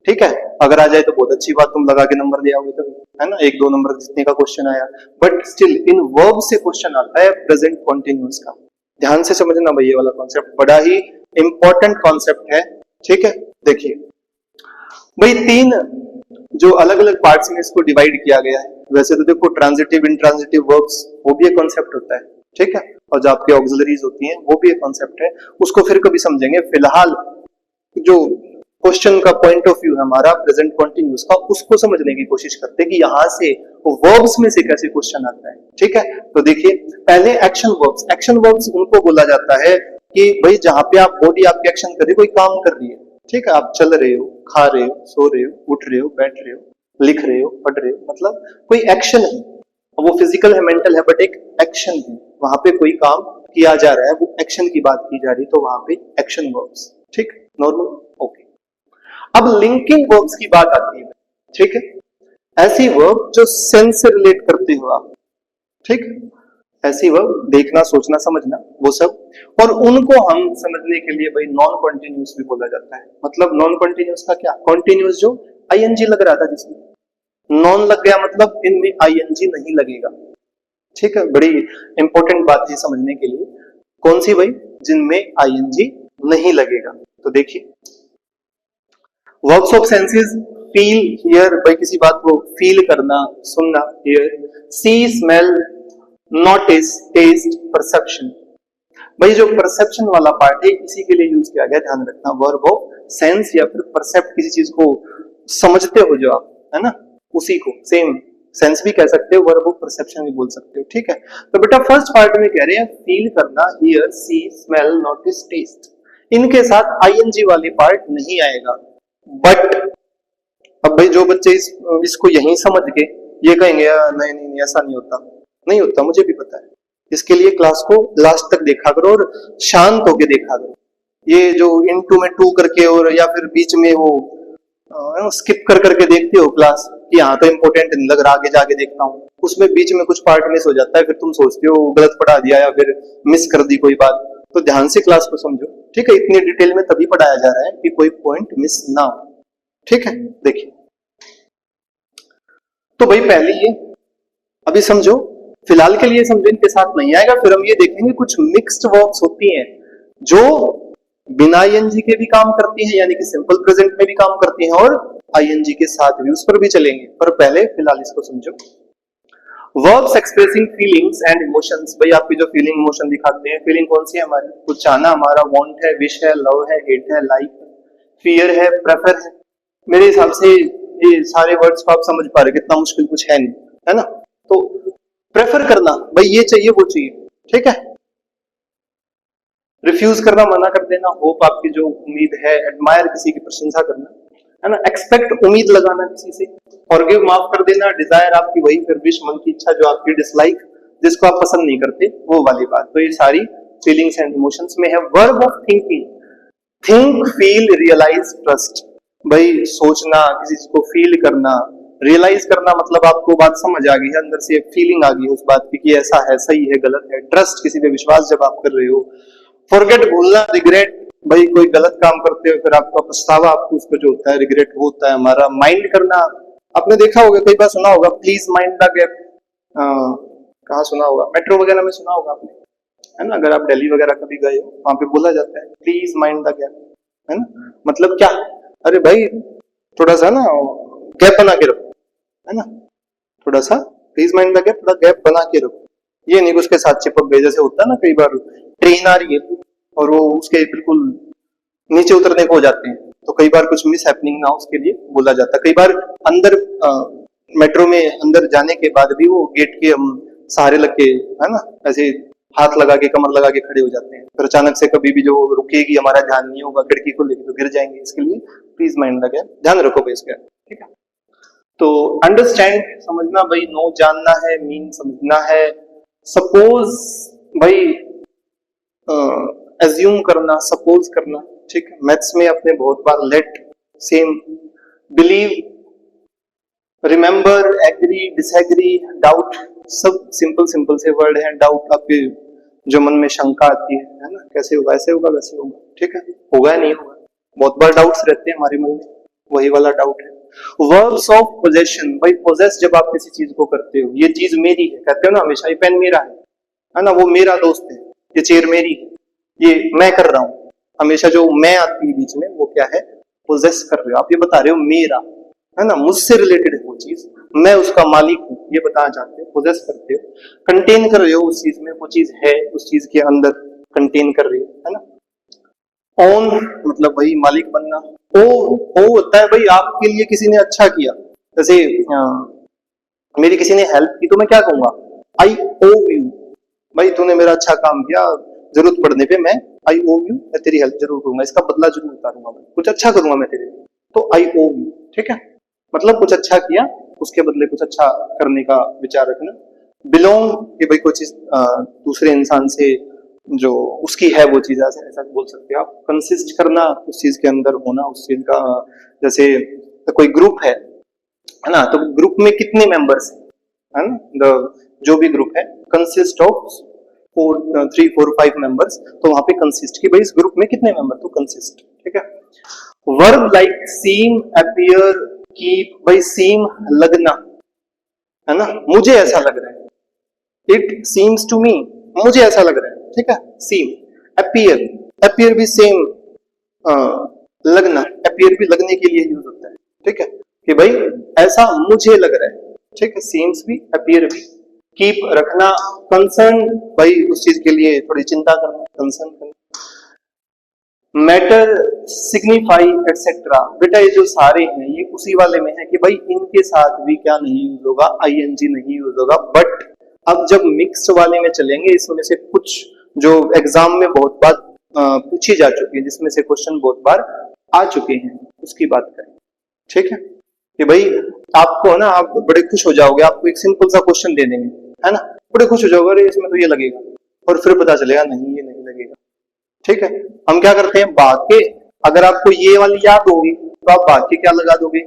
ठीक है। अगर आ जाए तो बहुत अच्छी बात, तुम लगा के नंबर ले आओगे, तो है ना, एक दो नंबर जितने का क्वेश्चन आया, बट स्टिल इन वर्ब से क्वेश्चन आता है प्रेजेंट कॉन्टिन्यूअस का। ध्यान से समझना भाई, ये वाला कॉन्सेप्ट बड़ा ही इंपॉर्टेंट कॉन्सेप्ट है, ठीक है। देखिए भाई, तीन जो अलग अलग पार्ट्स में इसको डिवाइड किया गया है, वैसे तो देखो ट्रांजिटिव, इंट्रांजिटिव वर्ब्स, वो भी एक कॉन्सेप्ट होता है, ठीक है, और जो आपके ऑक्सिलरीज होती हैं वो भी एक कॉन्सेप्ट है, उसको फिर कभी समझेंगे। फिलहाल जो क्वेश्चन का पॉइंट ऑफ व्यू है हमारा प्रेजेंट कॉन्टिन्यूअस का, उसको समझने की कोशिश करते हैं कि यहाँ से वर्ब्स में से कैसे क्वेश्चन आता है, ठीक है। तो देखिए, पहले एक्शन वर्ब्स, एक्शन वर्ब्स उनको बोला जाता है कि भाई जहां पे आप बॉडी आपकी एक्शन कर रही है, कोई काम कर रही है, ठीक है, आप चल रहे हो, खा रहे हो, सो रहे हो, उठ रहे हो, बैठ रहे हो, लिख रहे हो, पढ़ रहे हो, मतलब कोई एक्शन है, वो फिजिकल है, मेंटल है, बट एक एक्शन है, वहां पे कोई काम किया जा रहा है, वो एक्शन की बात की जा रही है, तो वहां पे एक्शन वर्ब्स, ठीक, नॉर्मल, ओके। अब लिंकिंग वर्ब्स की बात आती है, ठीक है, ऐसी वर्ब जो सेंस से रिलेट करते हो आप, ठीक, ऐसी वर्ब देखना, सोचना, समझना, वो सब, और उनको हम समझने के लिए भाई नॉन कॉन्टिन्यूअस भी बोला जाता है। मतलब नॉन कॉन्टिन्यूअस का क्या, कॉन्टिन्यूअस जो आईएनजी लग रहा था जिसमें नॉन लग गया, मतलब इनमें आईएनजी नहीं लगेगा, ठीक है। बड़ी इंपॉर्टेंट बात है समझने के लिए, कौन सी भाई, जिनमें आईएनजी नहीं लगेगा। तो देखिए, verbs of senses, feel, hear, भाई किसी बात को फील करना, सुनना, hear, see, smell, notice, taste, perception. भाई जो परसेप्शन वाला पार्ट है इसी के लिए यूज किया गया, ध्यान रखना, वर्ब ऑफ सेंस या फिर परसेप्ट, किसी चीज को समझते हो जो आप, है ना, उसी को सेम सेंस भी कह सकते हो, वर्ब ऑफ परसेप्शन भी बोल सकते हो, ठीक है। तो बेटा फर्स्ट पार्ट में कह रहे हैं फील करना, hear, see, smell, notice, taste, इनके साथ आईएनजी वाली पार्ट नहीं आएगा। बट अब भाई जो बच्चे इसको यहीं समझ के ये कहेंगे नहीं नहीं नहीं ऐसा नहीं होता, नहीं होता, मुझे भी पता है, इसके लिए क्लास को लास्ट तक देखा करो और शांत होके देखा करो। ये जो इनटू में टू करके और या फिर बीच में वो स्किप कर करके देखते हो क्लास कि हाँ तो इम्पोर्टेंट नहीं लग रहा, आगे जाके देखता हूँ, उसमें बीच में कुछ पार्ट मिस हो जाता है, फिर तुम सोचते हो गलत पढ़ा दिया या फिर मिस कर दी कोई बात। तो ध्यान से क्लास को समझो, ठीक है। इतनी डिटेल में तभी पढ़ाया जा रहा है कि कोई पॉइंट मिस ना हो, ठीक है। देखिए तो भाई पहले ये अभी समझो, फिलहाल के लिए समझो, इनके साथ नहीं आएगा। फिर हम ये देखेंगे कुछ मिक्स्ड वर्ब्स होती हैं जो बिना आईएनजी के भी काम करती हैं, यानी कि सिंपल प्रेजेंट में भी काम करती हैं, और आईएनजी के साथ भी, उस पर भी चलेंगे। पर पहले फिलहाल इसको समझो। Verbs expressing feelings and emotions, भाई आपकी जो फीलिंग इमोशन दिखाते हैं, फीलिंग कौन सी है हमारी? कुछ चाहना हमारा, वांट है, विश है, लव है, हेट है, लाइक है, फियर है, प्रेफर है। मेरे हिसाब से ये सारे वर्ड्स को आप समझ पा रहे, कितना मुश्किल कुछ है नहीं, है ना। तो प्रेफर करना, भाई ये चाहिए वो चाहिए, ठीक है। रिफ्यूज करना, मना कर देना, होप आपकी जो उम्मीद है, एडमायर किसी की प्रशंसा करना, है ना। एक्सपेक्ट उम्मीद लगाना किसी से, फॉरगिव माफ कर देना, डिजायर आपकी वही, फिर विश मन की इच्छा जो आपकी, डिसलाइक जिसको आप पसंद नहीं करते वो वाली बात। तो ये सारी फीलिंग्स एंड इमोशंस में है। Verb of thinking, think, feel, realise, trust, भाई सोचना, किसी चीज को फील करना, रियलाइज करना, मतलब आपको बात समझ आ गई है, अंदर से फीलिंग आ गई उस बात की कि ऐसा है, सही है, गलत है। ट्रस्ट, किसी पे विश्वास जब आप कर रहे हो। फॉरगेट, भूलना। रिग्रेट, भाई कोई गलत काम करते हो फिर आपका पछतावा, आपको उसको जो होता है रिग्रेट वो होता है हमारा। माइंड करना, आपने देखा होगा, कई बार सुना होगा, प्लीज माइंड द गैप। कहाँ सुना होगा? मेट्रो वगैरह में सुना होगा आपने, है ना। अगर आप दिल्ली वगैरह कभी गए हो, वहां पे बोला जाता है प्लीज माइंड द गैप, है ना। मतलब क्या? अरे भाई थोड़ा सा ना गैप बना के रखो, है ना। थोड़ा सा प्लीज माइंड द गैप, थोड़ा गैप बना के रखो। ये नहीं कि उसके साथ चिपक गए, जैसे होता है ना कई बार ट्रेन आ रही है और वो उसके बिल्कुल नीचे उतरने को हो जाते हैं, तो कई बार कुछ मिस हैपनिंग ना हो उसके लिए बोला जाता है। कई बार अंदर मेट्रो में अंदर जाने के बाद भी वो गेट के हम सहारे लग के, है ना, ऐसे हाथ लगा के, कमर लगा के खड़े हो जाते हैं, फिर अचानक से कभी भी जो रुकेगी, हमारा ध्यान नहीं होगा, खिड़की को लेके तो गिर जाएंगे। इसके लिए प्लीज माइंड द गैप, ध्यान रखो भाई इसका, ठीक है। तो अंडरस्टैंड, समझना, भाई नो जानना है, मीन समझना है। सपोज, भाई एज्यूम करना, सपोज करना, ठीक है। मैथ्स में अपने बहुत बार let, same, believe, remember, agree, disagree, doubt, सब सिंपल सिंपल से वर्ड हैं। डाउट, आपके जो मन में शंका आती है ना, कैसे होगा, ऐसे होगा, वैसे होगा, ठीक है, होगा या नहीं होगा, बहुत बार डाउट्स रहते हैं हमारे मन में, वही वाला डाउट है। वर्ब्स ऑफ पोजेशन, भाई पोजेस जब आप किसी चीज को करते हो, ये चीज मेरी है, कहते हो ना हमेशा, ये पेन मेरा है ना, वो मेरा दोस्त है, ये चेयर मेरी है, ये मैं कर रहा हूं। हमेशा जो मैं आती है बीच में, वो क्या है? पोजेस कर रहे हो आप, ये बता रहे हो मेरा, है ना, मुझसे रिलेटेड है वो चीज, मैं उसका मालिक हूं, ये बताना चाहते हो, पोजेस करते हो। कंटेन कर रहे हो उस चीज में, वो चीज है उस चीज के अंदर, कंटेन कर रही है ना। ओन मतलब वही मालिक बनना। ओ होता है भाई आपके लिए किसी ने अच्छा किया, जैसे मेरी किसी ने हेल्प की तो मैं क्या कहूंगा? आई ओ यू, भाई तूने मेरा अच्छा काम किया, जरूरत पड़ने पे मैं आई ओ यू, मैं तेरी हेल्प जरूर करूंगा, इसका बदला जरूर उतारूंगा, कुछ अच्छा करूंगा मैं तेरे लिए, तो आई ओ यू, ठीक है। मतलब कुछ अच्छा किया, उसके बदले कुछ अच्छा करने का विचार रखना। बिलोंग, कि भाई कोई चीज दूसरे इंसान से जो उसकी है वो चीज, ऐसा बोल सकते हो आप। कंसिस्ट करना, उस चीज के अंदर होना, उस चीज का, जैसे तो कोई ग्रुप है ना, तो ग्रुप में कितने मेंबर्स है ना, जो भी ग्रुप है कंसिस्ट ऑफ 3, 4, 5 मेंबर्स, तो वहां पे कंसिस्ट की, भाई इस ग्रुप में कितने मेंबर, तो कंसिस्ट, ठीक है। वर्ब लाइक सीम, अपीयर, कीप, भाई सीम लगना, है ना, मुझे ऐसा लग रहा है, इट सीम्स टू मी, मुझे ऐसा लग रहा है, ठीक है, सीम। अपीयर, अपीयर भी सेम, लगना, अपीयर भी लगने के लिए यूज होता है, ठीक है, कि भाई ऐसा मुझे लग रहा है, ठीक है, सीम्स भी, अपीयर भी। कीप, रखना। कंसर्न, भाई उस चीज के लिए थोड़ी चिंता करना, कंसर्न करना। मैटर, सिग्निफाई, एक्सेट्रा, बेटा ये जो सारे हैं ये उसी वाले में है कि भाई इनके साथ भी क्या नहीं यूज होगा, आईएनजी नहीं यूज होगा। बट अब जब मिक्स्ड वाले में चलेंगे, इसमें से कुछ जो एग्जाम में बहुत बार पूछी जा चुकी है, जिसमें से क्वेश्चन बहुत बार आ चुके हैं, उसकी बात करें, ठीक है। कि भाई आपको ना, आप बड़े खुश हो जाओगे, आपको एक सिंपल सा क्वेश्चन दे देंगे, है ना, बड़े खुश हो जाओगे, अरे इसमें तो ये लगेगा, और फिर पता चलेगा नहीं ये नहीं लगेगा। ठीक है, हम क्या करते हैं, भाग के, अगर आपको ये वाली याद होगी तो आप भाग के क्या लगा दोगे,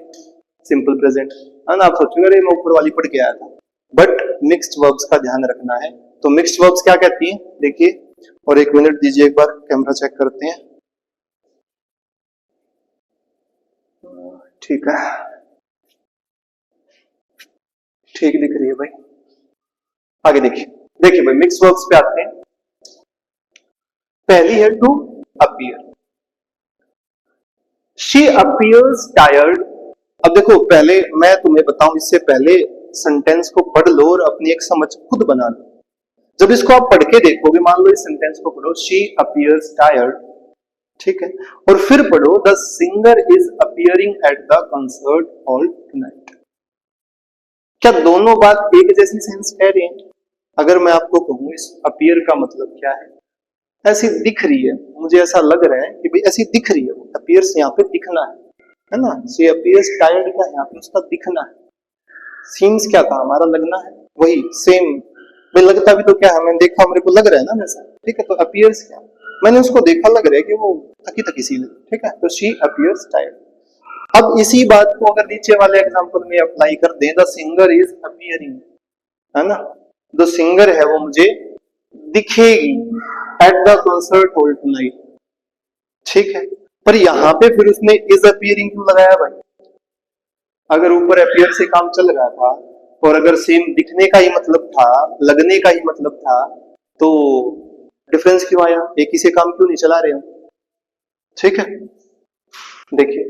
सिंपल प्रेजेंट, है ना। आप सोचोगे अरे मैं ऊपर वाली पढ़ के आया था। बट मिक्स्ड वर्ब्स का ध्यान रखना है। तो मिक्स्ड वर्ब्स क्या कहती हैं, देखिए, और एक मिनट दीजिए, एक बार कैमरा चेक करते हैं। ठीक है, ठीक दिख रही है भाई, आगे देखिए। देखिए भाई, मिक्स्ड वर्ब्स पे आते हैं। पहली है to appear, she appears tired. अब देखो, पहले मैं तुम्हें बताऊं, इससे पहले सेंटेंस को पढ़ लो और अपनी एक समझ खुद बना लो। जब इसको आप पढ़ के देखोगे, मान लो इस सेंटेंस को पढ़ो, शी अपीयर्स टायर्ड, ठीक है, और फिर पढ़ो the singer is appearing at the concert hall tonight. क्या दोनों बात एक जैसी सेंस कह रही हैं? अगर मैं आपको कहूं इस अपीयर का मतलब क्या है, ऐसी दिख रही है, मुझे ऐसा लग रहा है कि भाई ऐसी दिख रही है, अपीयर्स यहाँ पे दिखना है ना। शी अपीयर्स टायर्ड का यहाँ पे उसका दिखना है। सीम्स क्या था, हमारा लगना है, वही सेम। भाई लगता भी तो क्या है, मैंने देखा, मेरे को लग रहा है ना वैसा, ठीक है। तो अपीयर्स क्या, मैंने उसको देखा, लग रहा है कि वो थकी थकी सी लगी, ठीक है। तो शी अपीयर्स टायर्ड। अब इसी बात को अगर नीचे वाले एग्जांपल में अप्लाई कर दें, द सिंगर इज अपीयरिंग, है ना, जो सिंगर है वो मुझे दिखेगी at the concert hall tonight, ठीक है। पर यहां पे फिर उसने इज अपीयरिंग क्यों लगाया भाई? अगर ऊपर अपीयर से काम चल रहा था और अगर सेम दिखने का ही मतलब था, लगने का ही मतलब था, तो डिफरेंस क्यों आया? एक ही से काम क्यों नहीं चला रहे हम? ठीक है, देखिए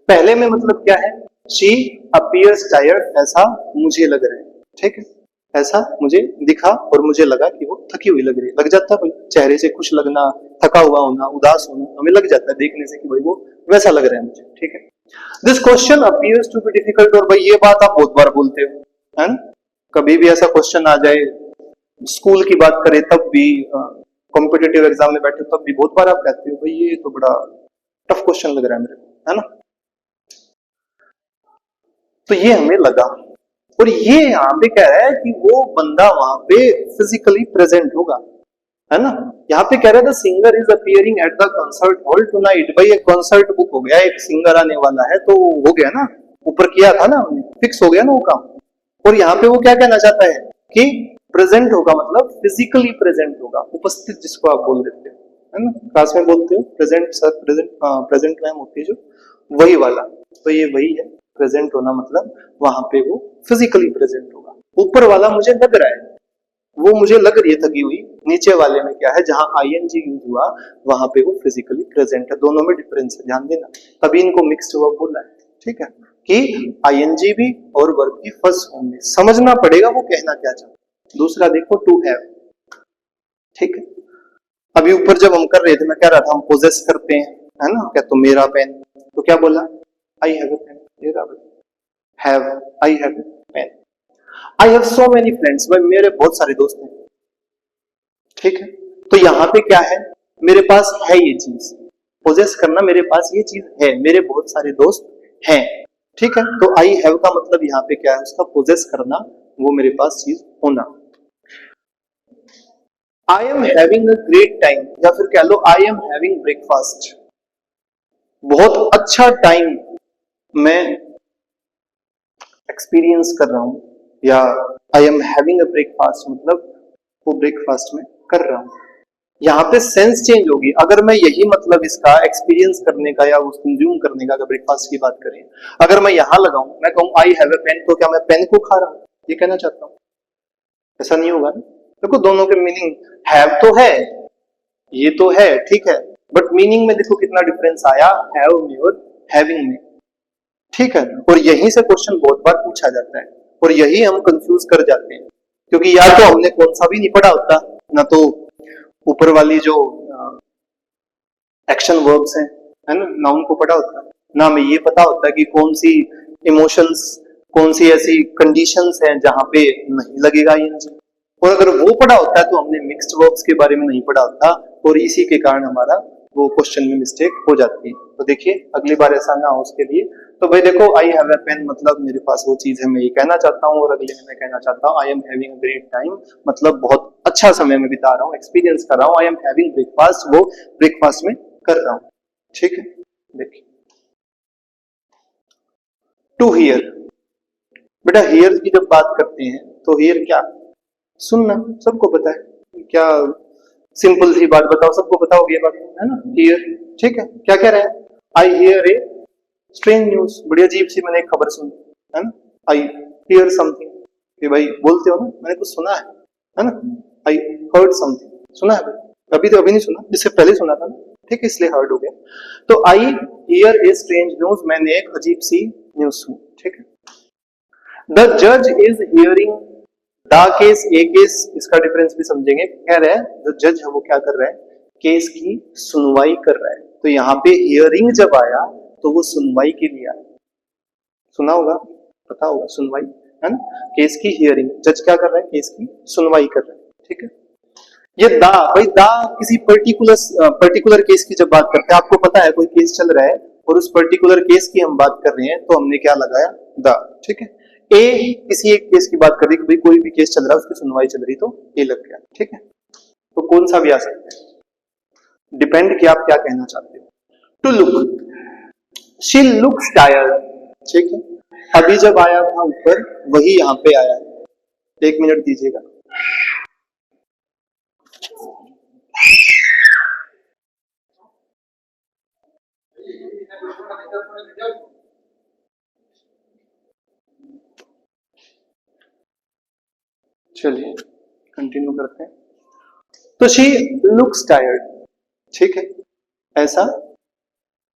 पहले में मतलब क्या है, शी अपीयर्स टायर्ड, ऐसा मुझे लग रहा है, ठीक है, ऐसा मुझे दिखा और मुझे लगा कि वो थकी हुई लग रही है। लग जाता है भाई, चेहरे से खुश लगना, थका हुआ होना, उदास होना, हमें लग जाता है देखने से कि भाई वो वैसा लग रहा है मुझे, ठीक है। This question appears to be difficult, और भाई ये बात आप बहुत बार बोलते हो, है ना। कभी भी ऐसा क्वेश्चन आ जाए, स्कूल की बात करें तब भी, कॉम्पिटिटिव एग्जाम में बैठे तब भी बहुत बार आप कहते हो भाई ये तो बड़ा टफ क्वेश्चन लग रहा है मेरे को, है ना। तो ये हमें लगा, और ये यहाँ पे कह रहा है कि वो बंदा वहां पे फिजिकली प्रेजेंट होगा, है ना। यहाँ पे कह रहा है the singer is appearing at the concert hall tonight. भाई एक कंसर्ट बुक हो गया, एक सिंगर आने वाला है, तो हो गया ना, ऊपर किया था ना, फिक्स हो गया ना वो काम। और यहाँ पे वो क्या कहना चाहता है कि प्रेजेंट होगा, मतलब फिजिकली प्रेजेंट होगा, उपस्थित जिसको आप बोल देते हो, है ना, क्लास में बोलते हो present sir, present, present ma'am होती है जो, वही वाला। तो ये वही है, प्रेजेंट होना मतलब वहां पे वो फिजिकली प्रेजेंट होगा। ऊपर वाला मुझे लग रहा है, वो मुझे लग रही है थकी हुई, नीचे वाले में क्या है, जहां आईएनजी यूज हुआ वहां पे वो फिजिकली प्रेजेंट है। दोनों में डिफरेंस है, ध्यान देना, तभी इनको मिक्स्ड वर्ब बोला है, ठीक है, कि आईएनजी भी और वर्ब की फर्स्ट फॉर्म में समझना पड़ेगा वो कहना क्या चाहता है। दूसरा देखो टू हैव, ठीक है। अभी ऊपर जब हम कर रहे थे, मैं कह रहा था हम पोजेस करते हैं, है ना, क्या तो मेरा पेन, तो क्या बोला, आई हैव अ पेन, मेरा have, I have a pen. I have so many friends, भाई मेरे बहुत सारे दोस्त हैं, ठीक है। तो यहाँ पे क्या है, मेरे पास है ये चीज, पोजेस करना, मेरे पास ये चीज है, मेरे बहुत सारे दोस्त हैं, ठीक है। तो आई हैव का मतलब यहाँ पे क्या है, उसका पोजेस करना, वो मेरे पास चीज होना। I am having a great time, या फिर कह लो आई एम हैविंग ब्रेकफास्ट, बहुत अच्छा टाइम मैं एक्सपीरियंस कर रहा हूं, या I am having a breakfast मतलब वो ब्रेकफास्ट में कर रहा हूं। यहाँ पे सेंस चेंज होगी। अगर मैं यही मतलब इसका एक्सपीरियंस करने का या उस कंज्यूम करने का, अगर ब्रेकफास्ट की बात करें, अगर मैं यहां लगाऊं, मैं कहूं आई हैव अ पेन, तो क्या मैं पेन को खा रहा हूं, ये कहना चाहता हूं? ऐसा नहीं होगा ना। देखो दोनों के मीनिंग, हैव तो है, ये तो है, ठीक है, बट मीनिंग में देखो कितना डिफरेंस आया, हैव में और हैविंग में, ठीक है। और यहीं से क्वेश्चन बहुत बार पूछा जाता है, और यही हम कंफ्यूज कर जाते हैं, क्योंकि या तो हमने कौन सा भी नहीं पढ़ा होता, ना तो ऊपर वाली जो एक्शन वर्ब्स हैं, है ना, नाउन को पढ़ा होता है, ना हमें ये पता होता है कि कौन सी इमोशंस, कौन सी ऐसी कंडीशंस हैं जहां पे नहीं लगेगा ईएनजी। और अगर वो पढ़ा होता है तो हमने मिक्स्ड वर्ब्स के बारे में नहीं पढ़ा होता, और इसी के कारण हमारा वो क्वेश्चन में मिस्टेक हो जाती है। तो देखिए अगली बार ऐसा ना हो उसके लिए। तो भाई देखो, आई हैव अ पेन मतलब मेरे पास वो चीज है, मैं ये कहना चाहता हूँ। और अगले में मैं कहना चाहता हूँ I am having a great time, मतलब बहुत अच्छा समय में बिता रहा हूँ, एक्सपीरियंस कर रहा हूँ। आई एम हैविंग ब्रेकफास्ट, वो ब्रेकफास्ट में कर रहा हूँ। ठीक है, देखिए टू हियर। बेटा हियर की जब बात करते हैं तो हियर क्या, सुनना, सबको पता है। क्या सिंपल सी बात बताओ, सबको पता होगी ये बात, है ना। हियर, ठीक है, क्या कह रहे हैं, I hear a strange news, बड़ी अजीब सी मैंने एक खबर सुनी, है ना। आई हियर समथिंग, कि भाई बोलते हो ना मैंने कुछ सुना है ना। आई हर्ड समथिंग, सुना है अभी, तो अभी नहीं सुना, जिससे पहले सुना था, ठीक है, इसलिए हर्ड हो गया। तो I hear a strange news, मैंने एक अजीब सी न्यूज सुनी, ठीक है। द जज is hearing the case, A case, इसका डिफरेंस भी समझेंगे। कह रहे हैं जो जज है वो क्या कर रहा है, केस की सुनवाई कर रहा है। तो यहाँ पे हियरिंग जब आया तो वो सुनवाई के लिए आया, सुना होगा, पता होगा, सुनवाई, है ना। केस की हियरिंग, जज क्या कर रहा है, केस की सुनवाई कर रहा है, ठीक है। ये दा, भाई दा किसी पर्टिकुलर केस की जब बात करते हैं, आपको पता है कोई केस चल रहा है और उस पर्टिकुलर केस की हम बात कर रहे हैं, तो हमने क्या लगाया, दा, ठीक है। ए किसी एक केस की बात कर रही है, भाई कोई भी केस चल रहा है उसकी सुनवाई चल रही, तो ए लग गया, ठीक है। तो कौन सा भी आ सकता है, डिपेंड कि आप क्या कहना चाहते हो। To look, she looks tired, ठीक है। अभी जब आया था ऊपर वही यहाँ पे आया है, 1 मिनट दीजिएगा। चलिए कंटिन्यू करते हैं। तो शी लुक्स टायर्ड, ठीक है, ऐसा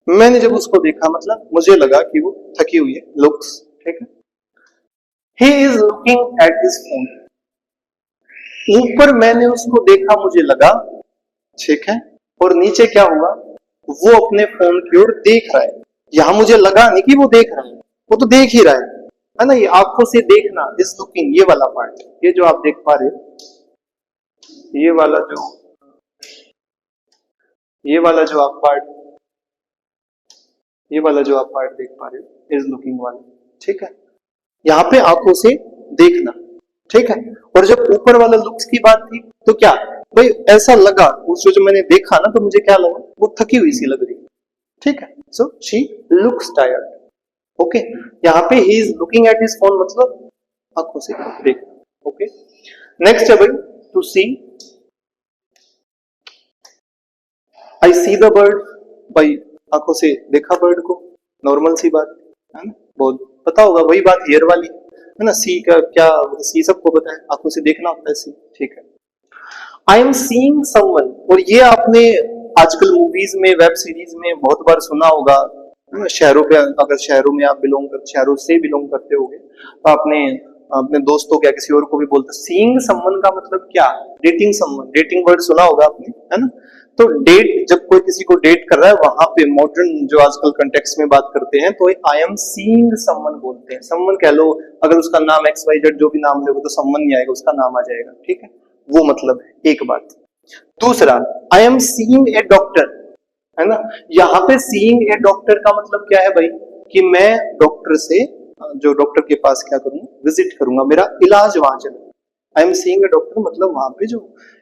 मैंने जब उसको देखा, मतलब मुझे लगा कि वो थकी हुई है, लुक्स, ठीक है। ही is looking at his phone, ऊपर मैंने उसको देखा, मुझे लगा, ठीक है। और नीचे क्या हुआ, वो अपने फोन की ओर देख रहा है। यहां मुझे लगा नहीं कि वो देख रहा है, वो तो देख ही रहा है ना। ये आंखों से देखना, इस लुकिंग, ये वाला पार्ट, ये जो आप देख पा रहे हो, ये वाला जो, ये वाला जो आप पार्ट, ये वाला जो आप पार्ट देख पा रहे हो, इज लुकिंग वाला, ठीक है। यहाँ पे आंखों से देखना, ठीक है। और जब ऊपर वाला लुक्स की बात थी तो क्या, भाई ऐसा लगा, उस जो मैंने देखा ना, तो मुझे क्या लगा, वो थकी हुई सी लग रही, ठीक है। So she looks tired, okay. यहाँ पे ही is looking at his phone, मतलब आंखों से देखना, ओके। नेक्स्ट है भाई to see, I see the bird, भाई आंखों से देखा बर्ड को, नॉर्मल सी बात है ना, बहुत पता होगा, वही बात हियर वाली है ना। सी का क्या, सी सबको पता है, आंखों से देखना होता है सी, ठीक है। आई एम सीइंग समवन, और ये आपने आजकल मूवीज में, वेब सीरीज में बहुत बार सुना होगा, शहरों पे, अगर शहरों में आप शहरों से बिलोंग करते होगे तो आपने अपने दोस्तों या किसी और को भी बोलते, सीइंग समवन का मतलब क्या, डेटिंग समवन, डेटिंग वर्ड सुना होगा आपने, है ना। तो डेट, जब कोई किसी को डेट कर रहा है, वहां पे मॉडर्न जो आजकल कंटेक्स्ट में बात करते हैं, तो आई एम सीइंग समवन बोलते हैं। समवन कह लो, अगर उसका नाम एक्स वाई जेड जो भी नाम लोगे तो समवन नहीं आएगा, उसका नाम आ जाएगा, ठीक है। वो मतलब है एक बात। दूसरा, I am seeing a doctor, है ना। यहाँ पे सीइंग ए डॉक्टर का मतलब क्या है भाई, कि मैं डॉक्टर से, जो डॉक्टर के पास क्या करूंगा, विजिट करूंगा, मेरा इलाज वहां चले। I am seeing a doctor मतलब वहां पे जो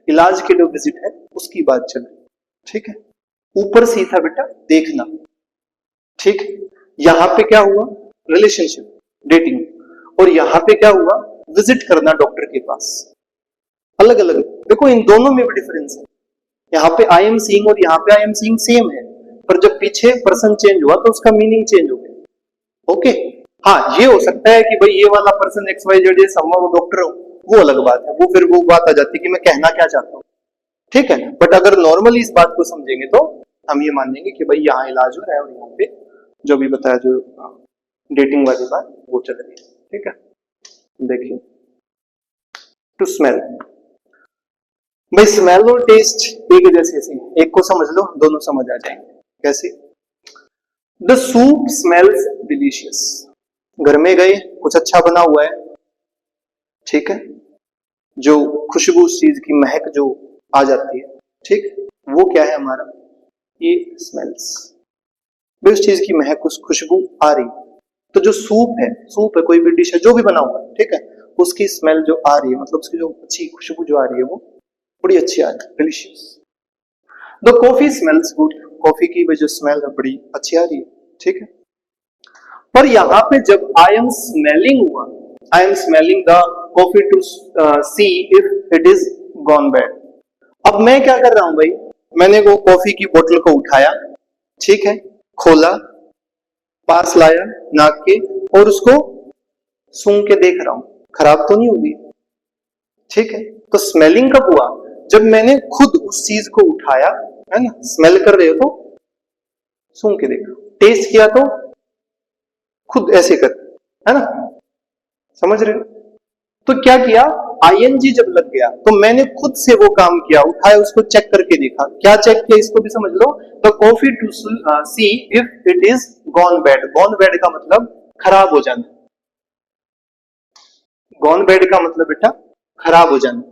इलाज के लिए विजिट है उसकी बात चले, ठीक है। ऊपर सी था बेटा देखना, ठीक। यहाँ पे क्या हुआ, रिलेशनशिप, डेटिंग, और यहाँ पे क्या हुआ, विजिट करना डॉक्टर के पास। अलग अलग देखो, इन दोनों में भी डिफरेंस है। यहाँ पे आई एम सीइंग और यहाँ पे आई एम सीइंग सेम है, पर जब पीछे पर्सन चेंज हुआ तो उसका मीनिंग चेंज हो गया, ओके। हाँ, ये हो सकता है कि भाई ये वाला person X Y Z someone वो डॉक्टर हो, वो अलग बात है, वो फिर वो बात आ जाती है कि मैं कहना क्या चाहता हूँ, ठीक है। बट अगर नॉर्मली इस बात को समझेंगे तो हम ये मानेंगे कि भाई यहाँ इलाज हो रहा है और यहाँ पे जो भी बताया, जो डेटिंग वाली बात वो चल रही है, ठीक है। देखिए टू स्मेल, भाई स्मेल और टेस्ट एक जैसे से, एक को समझ लो दोनों समझ आ जाएंगे। कैसे, द सूप स्मेल्स डिलीशियस, घर में गए कुछ अच्छा बना हुआ है, ठीक है, जो खुशबू उस चीज की महक जो आ जाती है, ठीक, वो क्या है हमारा ये स्मेल्स, भी उस चीज की महक, उस खुशबू आ रही। तो जो सूप है कोई भी डिश है जो भी बना हुआ है, ठीक है, उसकी स्मेल जो आ रही है, मतलब उसकी जो अच्छी खुशबू जो आ रही है वो बड़ी अच्छी आ रही है, delicious. The coffee smells good, coffee की भी जो स्मेल है बड़ी अच्छी आ रही है, ठीक है। पर यहाँ पे जब आई एम स्मेलिंग हुआ, I am smelling the coffee to see if it is gone bad. अब मैं क्या कर रहा हूं भाई, मैंने वो कॉफी की बोतल को उठाया, ठीक है, खोला, पास लाया नाक के, और उसको सूंघ के देख रहा हूं खराब तो नहीं होगी, ठीक है। तो स्मेलिंग कब हुआ, जब मैंने खुद उस चीज को उठाया, है ना, स्मेल कर रहे हो तो सूंघ के देखा, टेस्ट किया तो खुद ऐसे कर, है ना, समझ रहे हो। तो क्या किया, आईएनजी जब लग गया तो मैंने खुद से वो काम किया, उठाया, उसको चेक करके देखा। क्या चेक किया इसको भी समझ लो, the coffee to see if it is gone bad. Gone bad का मतलब खराब हो जाना, गॉन बैड का मतलब बेटा खराब हो जाना,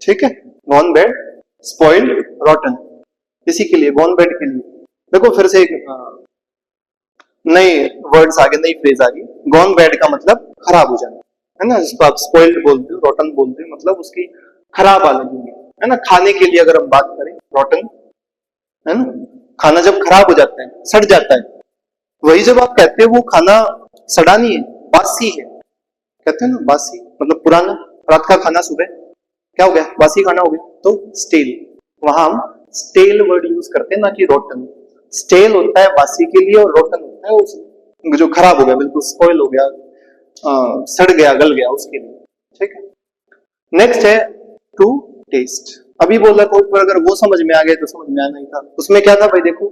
ठीक है। गॉन बैड, स्पॉइल्ड, रॉटन, इसी के लिए, गॉन बैड के लिए। देखो फिर से एक नए वर्ड्स आगे, नई फ्रेज आ गई। गॉन बैड का मतलब खराब हो जाना, है ना, जिसको आप स्पॉइल्ड बोलते हो, रॉटन बोलते हो, मतलब उसकी खराब हालत होगी, है ना। खाने के लिए अगर हम बात करें, रॉटन, है ना, खाना जब खराब हो जाता है, सड़ जाता है, वही जब आप कहते हो वो खाना सड़ा नहीं है, बासी है, कहते हैं ना बासी, मतलब पुराना, रात का खाना सुबह क्या हो गया, बासी खाना हो गया, तो स्टेल। वहां हम स्टेल वर्ड यूज करते हैं, ना कि रोटन। स्टेल होता है बासी के लिए, और रोटन होता है उस जो खराब हो गया, बिल्कुल स्पॉइल हो गया, सड़ गया, गल गया, उसके लिए, ठीक है। नेक्स्ट है टू टेस्ट। अभी बोला था, पर अगर वो समझ में आ गया तो समझ में आना ही था। उसमें क्या था भाई, देखो,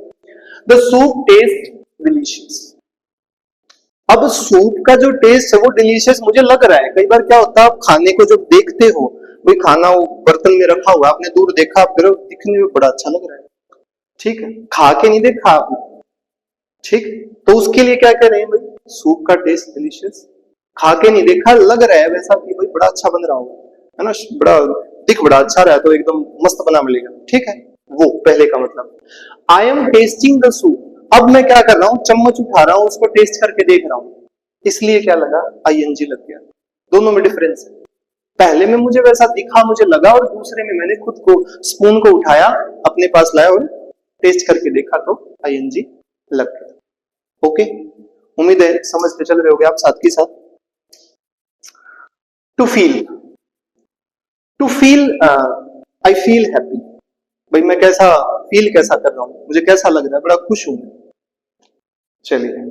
द सूप टेस्ट डिलीशियस। अब सूप का जो टेस्ट है वो डिलीशियस मुझे लग रहा है। कई बार क्या होता है, आप खाने को जब देखते हो, कोई खाना वो बर्तन में रखा हुआ, आपने दूर देखा, आप दिखने में बड़ा अच्छा लग रहा है, ठीक है, खा के नहीं देखा आपने, ठीक, तो उसके लिए क्या कह रहे हैं भाई, सूप का टेस्ट डिलीशियस, खा के नहीं देखा, लग रहा है वैसा कि भाई बड़ा अच्छा बन रहा होगा, है ना, बड़ा दिख बड़ा अच्छा रहा है, तो एकदम मस्त बना मिलेगा, ठीक है। वो पहले का मतलब। I am testing the soup, अब मैं क्या कर रहा हूं, चम्मच उठा रहा हूं, उसको टेस्ट करके देख रहा हूं, इसलिए क्या लगा, आईएनजी लग गया। दोनों में डिफरेंस है, पहले में मुझे वैसा दिखा, मुझे लगा, और दूसरे में मैंने खुद को, स्पून को उठाया, अपने पास लाया और टेस्ट करके देखा, तो आईएनजी लग गया। ओके, उम्मीद है समझते चल रहे होगे आप साथ के साथ। To feel, to feel, I feel happy, भाई मैं कैसा फील, कैसा कर रहा हूं, मुझे कैसा लग रहा है, बड़ा खुश हूं। चलिए,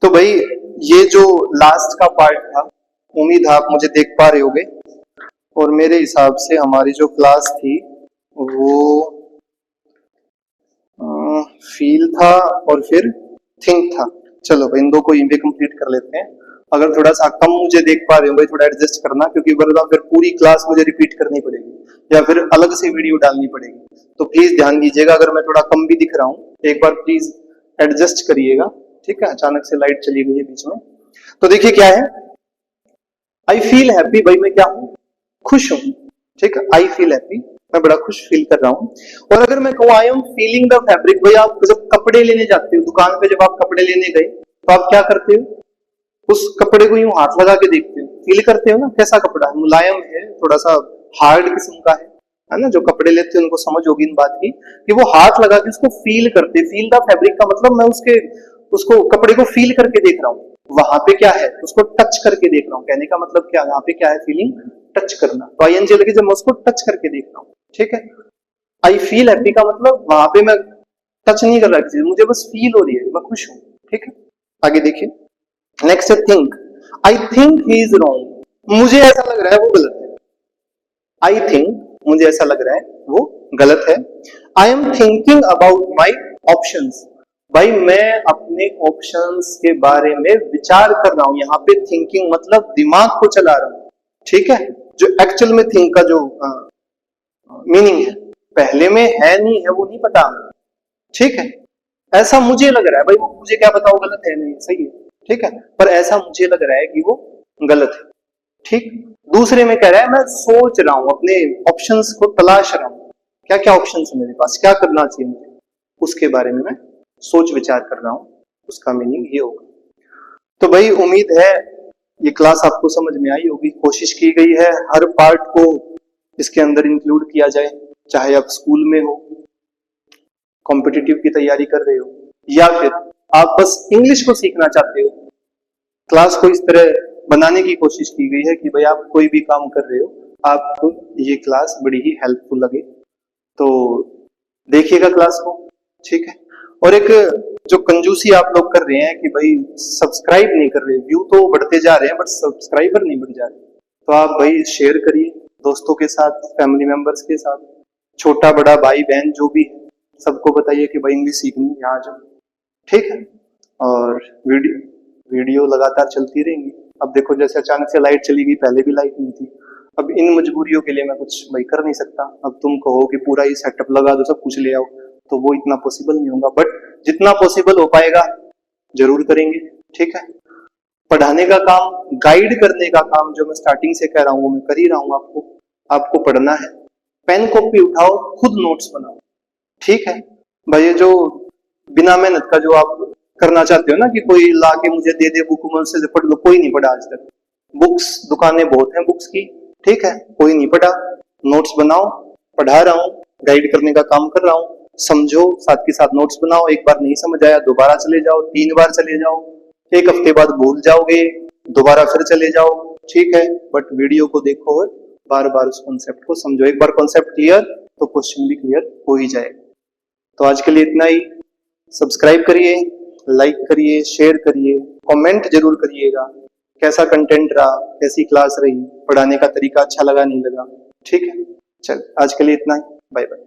तो भाई ये जो लास्ट का पार्ट था, उम्मीद आप मुझे देख पा रहे होगे, और मेरे हिसाब से हमारी जो क्लास थी वो फील था और फिर थिंक था। चलो भाई इन दो को भी कंप्लीट कर लेते हैं। अगर थोड़ा सा कम मुझे देख पा रहे हो भाई, थोड़ा एडजस्ट करना, क्योंकि वरना फिर पूरी क्लास मुझे रिपीट करनी पड़ेगी या फिर अलग से वीडियो डालनी पड़ेगी, तो प्लीज ध्यान दीजिएगा। अगर मैं थोड़ा कम भी दिख रहा हूँ, एक बार प्लीज एडजस्ट करिएगा, ठीक है। अचानक से लाइट चली गई है बीच में, तो देखिए क्या है, आई फील हैप्पी, भाई मैं क्या हूं, खुश हूं, ठीक है। आई फील हैप्पी, मैं बड़ा खुश फील कर रहा हूं। और अगर मैं कहूं I am feeling the fabric, भाई आप जब कपड़े लेने जाते हो दुकान पे, जब आप कपड़े लेने गए तो आप क्या करते हो, उस कपड़े को यूं हाथ लगा के देखते हो, फील करते हो ना, कैसा कपड़ा है, मुलायम है, थोड़ा सा हार्ड किस्म का है ना। जो कपड़े लेते हैं उनको समझ होगी इन बात की, कि वो हाथ लगा के उसको फील करते। फील द फैब्रिक का मतलब मैं उसको कपड़े को फील करके देख रहा हूँ। वहां पे क्या है, उसको टच करके देख रहा हूँ, कहने का मतलब क्या, यहाँ पे क्या है, फीलिंग, टच करना। तो आईएनजी लगे जब मैं उसको टच करके देख रहा हूँ, ठीक है। आई फील हैप्पी का मतलब वहां पे मैं टच नहीं कर रहा किसी, मुझे बस फील हो रही है, मैं खुश हूँ, ठीक है। आगे देखिए, नेक्स्ट है think. I think he is wrong, मुझे ऐसा लग रहा है वो गलत है। आई थिंक, मुझे ऐसा लग रहा है वो गलत है। I am thinking about my options, भाई मैं अपने ऑप्शंस के बारे में विचार कर रहा हूं। यहाँ पे थिंकिंग मतलब दिमाग को चला रहा हूं, ठीक है। जो एक्चुअल में थिंक का जो मीनिंग है, पहले में है नहीं है वो नहीं पता, ठीक है। ऐसा मुझे लग रहा है, भाई मुझे क्या पता वो गलत है नहीं सही है, ठीक है, पर ऐसा मुझे लग रहा है कि वो गलत है, ठीक। दूसरे में कह रहा है मैं सोच रहा हूं, अपने ऑप्शंस को तलाश रहा हूं, क्या क्या ऑप्शंस है मेरे पास, क्या करना चाहिए मुझे, उसके बारे में मैं सोच विचार कर रहा हूँ, उसका मीनिंग ये होगा। तो भाई उम्मीद है ये क्लास आपको समझ में आई होगी। कोशिश की गई है हर पार्ट को इसके अंदर इंक्लूड किया जाए, चाहे आप स्कूल में हो, कॉम्पिटिटिव की तैयारी कर रहे हो, या फिर आप बस इंग्लिश को सीखना चाहते हो। क्लास को इस तरह बनाने की कोशिश की गई है कि भाई आप कोई भी काम कर रहे हो, आपको ये क्लास बड़ी ही हेल्पफुल लगे। तो देखिएगा क्लास को, ठीक है। और एक जो कंजूसी आप लोग कर रहे हैं कि भाई सब्सक्राइब नहीं कर रहे, व्यू तो बढ़ते जा रहे हैं बट सब्सक्राइबर नहीं बढ़ जा रहे, तो आप भाई शेयर करिए दोस्तों के साथ, फैमिली मेंबर्स के साथ, छोटा बड़ा भाई बहन जो भी है सबको बताइए कि भाई इंग्लिश सीखनी यहाँ जाओ, ठीक है। और वीडियो लगातार चलती रहेंगी। अब देखो जैसे अचानक से लाइट चली गई, पहले भी लाइट नहीं थी। अब इन मजबूरियों के लिए मैं कुछ भाई कर नहीं सकता। अब तुम कहो कि पूरा ये सेटअप लगा दो, सब कुछ ले आओ, तो वो इतना पॉसिबल नहीं होगा, बट जितना पॉसिबल हो पाएगा जरूर करेंगे, ठीक है। पढ़ाने का काम, गाइड करने का काम जो मैं स्टार्टिंग से कह रहा हूँ वो मैं कर ही रहा हूँ। आपको पढ़ना है, पेन कॉपी उठाओ, खुद नोट्स बनाओ, ठीक है भाई। ये जो बिना मेहनत का जो आप करना चाहते हो ना कि कोई ला के मुझे दे दे बुक, मुझसे पढ़ लो, कोई नहीं पढ़ा आज तक। बुक्स दुकानें बहुत हैं बुक्स की, ठीक है, कोई नहीं पढ़ा। नोट्स बनाओ, पढ़ा रहा हूँ, गाइड करने का काम कर रहा हूँ, समझो, साथ के साथ नोट्स बनाओ। एक बार नहीं समझ आया दोबारा चले जाओ, 3 बार चले जाओ, एक हफ्ते बाद भूल जाओगे, दोबारा फिर चले जाओ, ठीक है। बट वीडियो को देखो और बार बार उस कॉन्सेप्ट को समझो। एक बार कॉन्सेप्ट क्लियर तो क्वेश्चन भी क्लियर हो ही जाएगा। तो आज के लिए इतना ही। सब्सक्राइब करिए, लाइक करिए, शेयर करिए, कमेंट जरूर करिएगा कैसा कंटेंट रहा, कैसी क्लास रही, पढ़ाने का तरीका अच्छा लगा नहीं लगा, ठीक है। चल आज के लिए इतना ही, बाय बाय।